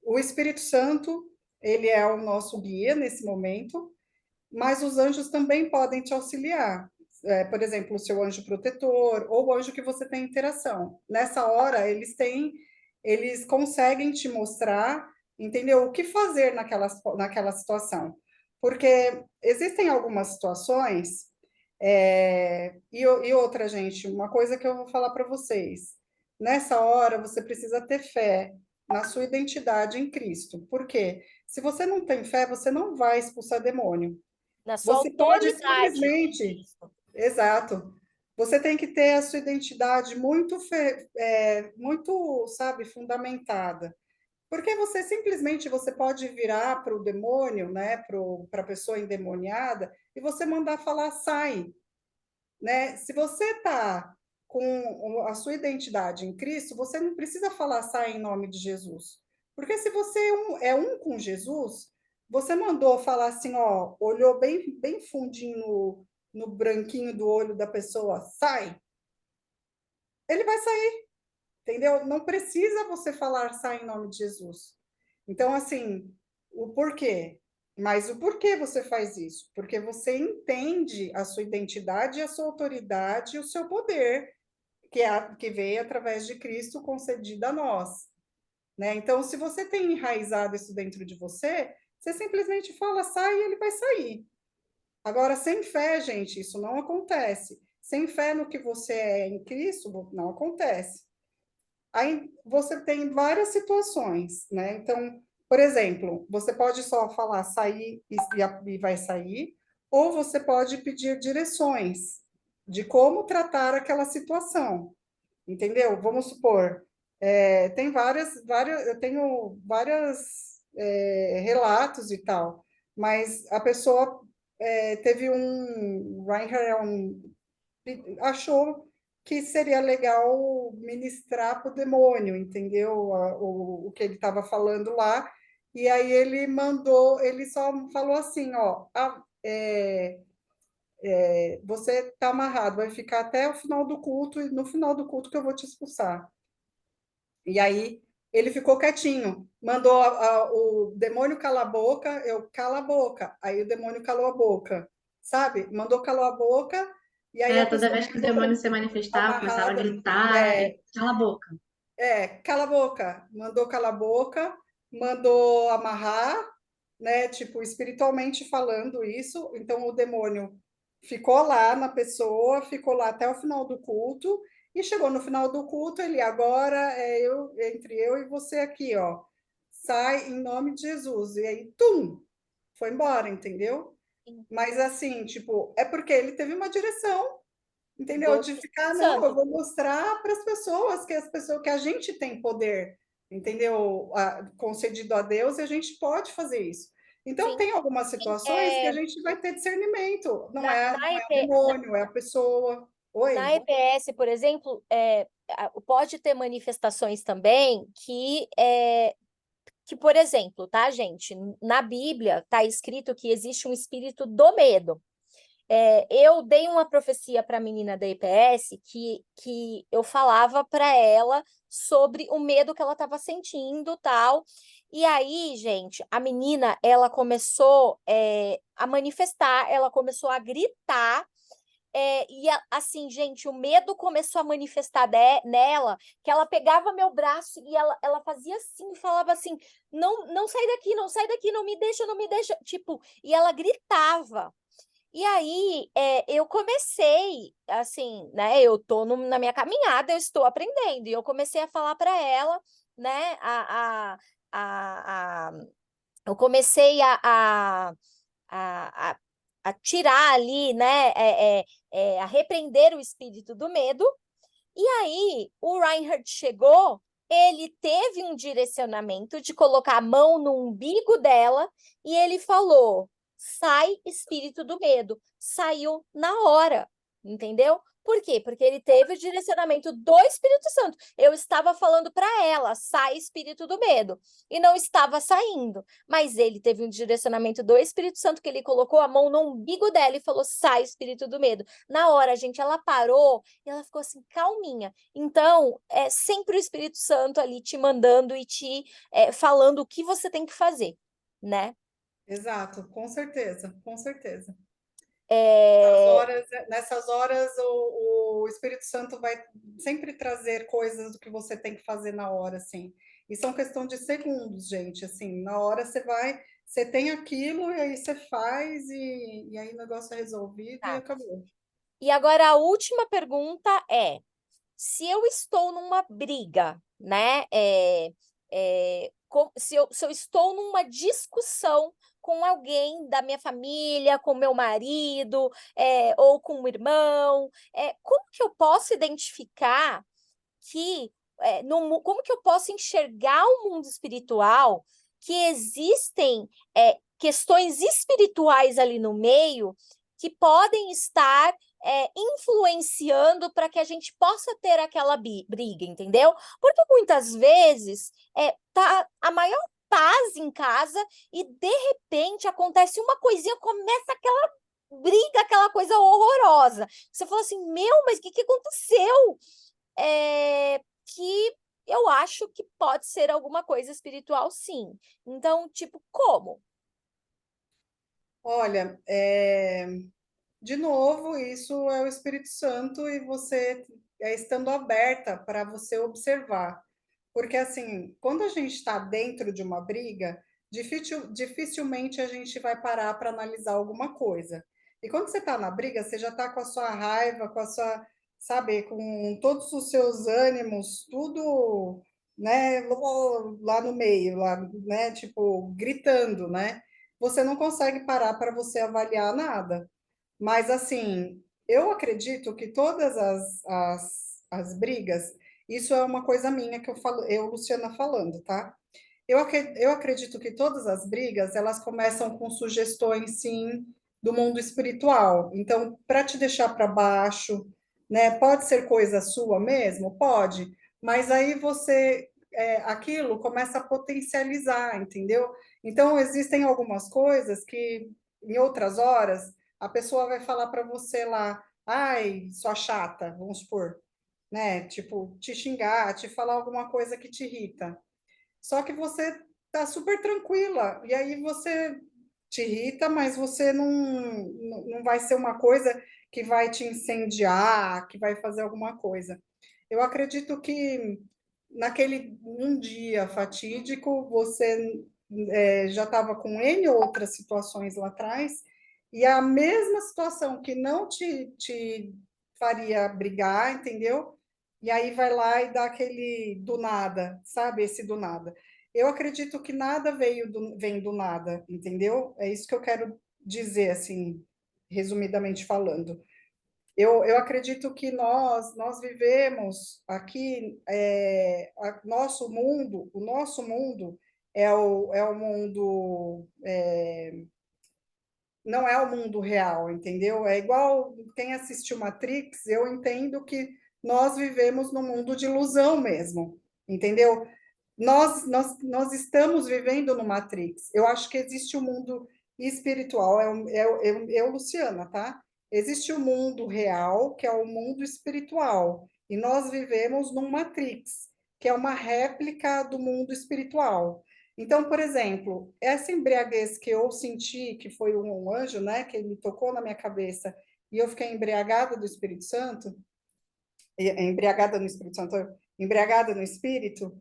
O Espírito Santo, ele é o nosso guia nesse momento, mas os anjos também podem te auxiliar. Por exemplo, o seu anjo protetor ou o anjo que você tem interação. Nessa hora, eles conseguem te mostrar, entendeu? O que fazer naquela situação. Porque existem algumas situações, e outra, gente, uma coisa que eu vou falar para vocês. Nessa hora, você precisa ter fé na sua identidade em Cristo. Por quê? Se você não tem fé, você não vai expulsar demônio. Na sua Você pode autoridade em simplesmente, Cristo. exato. Você tem que ter a sua identidade muito, sabe, fundamentada. Porque você simplesmente você pode virar para o demônio, né, para a pessoa endemoniada, e você mandar falar, sai, né? Se você está com a sua identidade em Cristo, você não precisa falar sai em nome de Jesus. Porque se você é um com Jesus, você mandou falar assim, ó, olhou bem, bem fundinho no branquinho do olho da pessoa, sai. Ele vai sair, entendeu? Não precisa você falar sai em nome de Jesus. Então, assim, o porquê? Mas o porquê você faz isso? Porque você entende a sua identidade, a sua autoridade e o seu poder, que veio através de Cristo concedido a nós. Né? Então, se você tem enraizado isso dentro de você, você simplesmente fala, sai e ele vai sair. Agora, sem fé, gente, isso não acontece. Sem fé no que você é em Cristo, não acontece. Aí você tem várias situações, né? Então, por exemplo, você pode só falar sair e vai sair, ou você pode pedir direções de como tratar aquela situação, entendeu? Vamos supor, tem eu tenho vários relatos e tal, mas a pessoa teve achou que seria legal ministrar para o demônio, entendeu? O que ele estava falando lá. E aí ele só falou assim, ó, você está amarrado, vai ficar até o final do culto, e no final do culto que eu vou te expulsar. E aí ele ficou quietinho, mandou o demônio calar a boca, eu cala a boca. Aí o demônio calou a boca, sabe? Mandou calar a boca, e aí a Toda pessoa vez que o ficou demônio se manifestava, começava a amarrada. gritar, É, cala a boca. cala a boca, mandou calar a boca, mandou amarrar, né? Tipo, espiritualmente falando isso. Então o demônio ficou lá na pessoa, ficou lá até o final do culto, e chegou no final do culto, ele agora é eu, entre eu e você aqui, ó. Sai em nome de Jesus. E aí, tum, foi embora, entendeu? Mas assim, tipo, é porque ele teve uma direção, entendeu? Do De Espírito ficar, não, eu Santo. vou mostrar para as pessoas que a gente tem poder, entendeu? Concedido a Deus, e a gente pode fazer isso. Então, Sim. tem algumas Sim, situações que a gente vai ter discernimento. na Não é o EP, demônio, é a pessoa. na Oi? EPS, por exemplo, pode ter manifestações também que, por exemplo, tá, gente? Na Bíblia está escrito que existe um espírito do medo. Eu dei uma profecia para a menina da EPS que eu falava para ela sobre o medo que ela estava sentindo, tal. E aí, gente, a menina, ela começou a manifestar, ela começou a gritar. Assim, gente, o medo começou a manifestar nela, que ela pegava meu braço e ela fazia assim, falava assim, não, não sai daqui, não sai daqui, não me deixa, não me deixa, tipo, e ela gritava. E aí, eu comecei, assim, né? Eu tô na minha caminhada, eu estou aprendendo, e eu comecei a falar para ela, né? A, eu comecei a, a tirar ali, né? A repreender o espírito do medo. E aí, o Reinhard chegou, ele teve um direcionamento de colocar a mão no umbigo dela e ele falou: sai, espírito do medo. Saiu na hora, entendeu? Por quê? Porque ele teve o direcionamento do Espírito Santo. Eu estava falando para ela, sai, espírito do medo, e não estava saindo. Mas ele teve um direcionamento do Espírito Santo que ele colocou a mão no umbigo dela e falou: sai, espírito do medo. Na hora, gente, ela parou e ela ficou assim, calminha. Então, é sempre o Espírito Santo ali te mandando e te falando o que você tem que fazer, né? Exato, com certeza, com certeza. É, Nessas horas, o Espírito Santo vai sempre trazer coisas do que você tem que fazer na hora, assim. E são questão de segundos, gente, assim, na hora você vai, você tem aquilo, e aí você faz, e aí o negócio é resolvido e tá. acabou. E agora a última pergunta é: se eu estou numa briga, né? Se eu estou numa discussão com alguém da minha família, com meu marido, ou com um irmão, como que eu posso identificar que, como que eu posso enxergar o mundo espiritual, que existem questões espirituais ali no meio que podem estar influenciando para que a gente possa ter aquela briga, entendeu? Porque muitas vezes tá a maior paz em casa e de repente acontece uma coisinha, começa aquela briga, aquela coisa horrorosa. Você fala assim, meu, mas o que aconteceu? Que eu acho que pode ser alguma coisa espiritual, sim. Então, tipo, como? Olha, de novo, isso é o Espírito Santo e você estando aberta para você observar. Porque, assim, quando a gente está dentro de uma briga, dificilmente a gente vai parar para analisar alguma coisa. E quando você está na briga, você já está com a sua raiva, com a sua, sabe, com todos os seus ânimos, tudo, né, lá no meio, lá, né, tipo, gritando, né? Você não consegue parar para você avaliar nada. Mas, assim, eu acredito que todas as brigas, isso é uma coisa minha que eu falo, eu, Luciana, falando, tá? Eu acredito que todas as brigas, elas começam com sugestões, sim, do mundo espiritual. Então, para te deixar para baixo, né? Pode ser coisa sua mesmo? Pode. Mas aí você, aquilo começa a potencializar, entendeu? Então, existem algumas coisas que, em outras horas, a pessoa vai falar para você lá, ai, sua chata, vamos supor, né? Tipo, te xingar, te falar alguma coisa que te irrita. Só que você tá super tranquila, e aí você te irrita, mas você não vai ser uma coisa que vai te incendiar, que vai fazer alguma coisa. Eu acredito que naquele um dia fatídico, você já estava com N outras situações lá atrás, e a mesma situação que não te faria brigar, entendeu? E aí vai lá e dá aquele do nada, sabe? Esse do nada. Eu acredito que nada vem do nada, entendeu? É isso que eu quero dizer, assim, resumidamente falando. Eu acredito que nós vivemos aqui, o nosso mundo é o mundo, não é o mundo real, entendeu? É igual quem assistiu Matrix, eu entendo que nós vivemos num mundo de ilusão mesmo, entendeu? Nós estamos vivendo no Matrix. Eu acho que existe um mundo espiritual, Luciana, tá? Existe o mundo real, que é o mundo espiritual, e nós vivemos num Matrix, que é uma réplica do mundo espiritual. Então, por exemplo, essa embriaguez que eu senti, que foi um anjo, né, que ele tocou na minha cabeça, e eu fiquei embriagada do Espírito Santo, embriagada no Espírito Santo, embriagada no Espírito,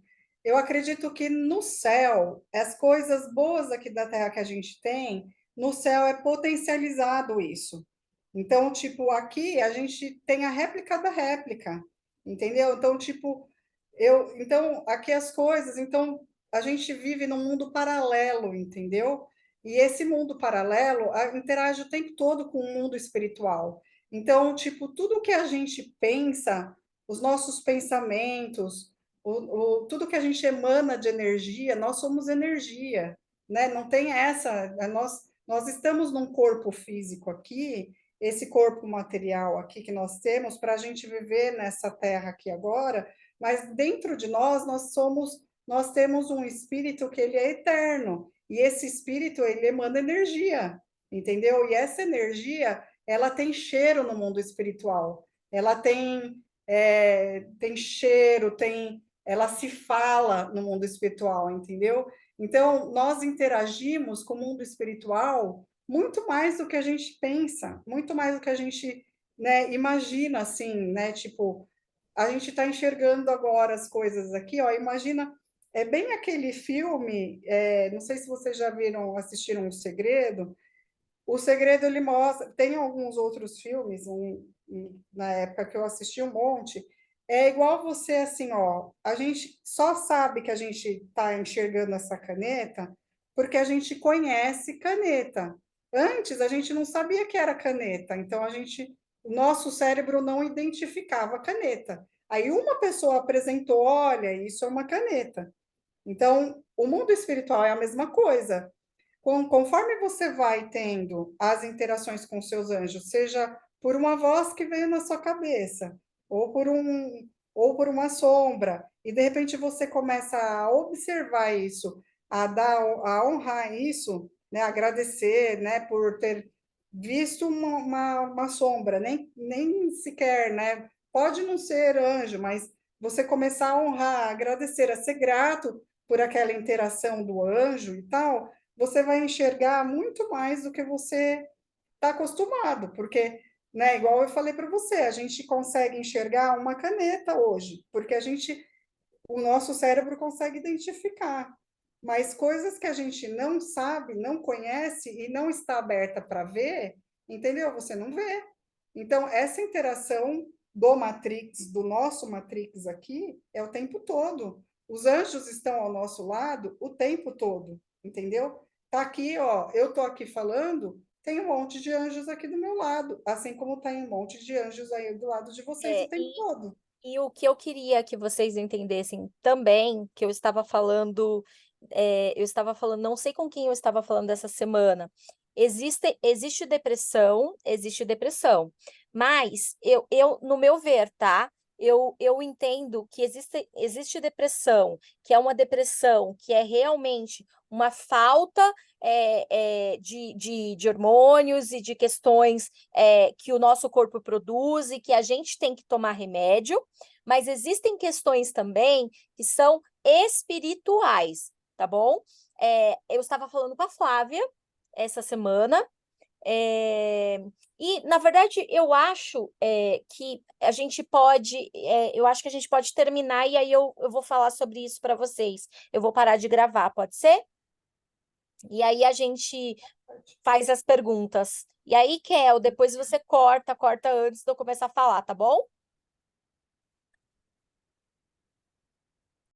eu acredito que no céu, as coisas boas aqui da Terra que a gente tem, no céu é potencializado isso. Então, tipo, aqui a gente tem a réplica da réplica, entendeu? Então, tipo, então, aqui as coisas, então, a gente vive num mundo paralelo, entendeu? E esse mundo paralelo interage o tempo todo com o mundo espiritual. Então, tipo, tudo que a gente pensa, os nossos pensamentos, tudo que a gente emana de energia, nós somos energia, né? Não tem essa, nós estamos num corpo físico aqui, esse corpo material aqui que nós temos para a gente viver nessa terra aqui agora, mas dentro de nós temos um espírito que ele é eterno, e esse espírito ele emana energia, entendeu? E essa energia ela tem cheiro no mundo espiritual, ela tem cheiro, ela se fala no mundo espiritual, entendeu? Então, nós interagimos com o mundo espiritual muito mais do que a gente pensa, muito mais do que a gente, né, imagina, assim, né? Tipo, a gente está enxergando agora as coisas aqui, ó. Imagina, é bem aquele filme, não sei se vocês já assistiram O Segredo. O Segredo ele mostra, tem alguns outros filmes, na época que eu assisti um monte, é igual você assim, ó, a gente só sabe que a gente está enxergando essa caneta porque a gente conhece caneta. Antes a gente não sabia que era caneta, então o nosso cérebro não identificava caneta. Aí uma pessoa apresentou, olha, isso é uma caneta. Então, o mundo espiritual é a mesma coisa. Conforme você vai tendo as interações com seus anjos, seja por uma voz que veio na sua cabeça, ou por uma sombra, e de repente você começa a observar isso, a honrar isso, né, agradecer, né, por ter visto uma sombra, nem sequer, né, pode não ser anjo, mas você começar a honrar, a agradecer, a ser grato por aquela interação do anjo e tal, você vai enxergar muito mais do que você está acostumado, porque, né, igual eu falei para você, a gente consegue enxergar uma caneta hoje, porque o nosso cérebro consegue identificar, mas coisas que a gente não sabe, não conhece e não está aberta para ver, entendeu? Você não vê. Então, essa interação do Matrix, do nosso Matrix aqui, é o tempo todo. Os anjos estão ao nosso lado o tempo todo, entendeu? Tá aqui, ó, eu tô aqui falando, tem um monte de anjos aqui do meu lado, assim como tem um monte de anjos aí do lado de vocês o tempo todo. E o que eu queria que vocês entendessem também, que eu estava falando, não sei com quem eu estava falando essa semana. Existe depressão, mas no meu ver, tá? eu entendo que existe depressão, que é uma depressão que é realmente uma falta de hormônios e de questões que o nosso corpo produz e que a gente tem que tomar remédio, mas existem questões também que são espirituais, tá bom? Eu estava falando com a Flávia essa semana, e, na verdade, eu acho que a gente pode, eu acho que a gente pode terminar e aí eu vou falar sobre isso para vocês. Eu vou parar de gravar, pode ser? E aí a gente faz as perguntas. E aí, Kel, depois você corta antes de eu começar a falar, tá bom?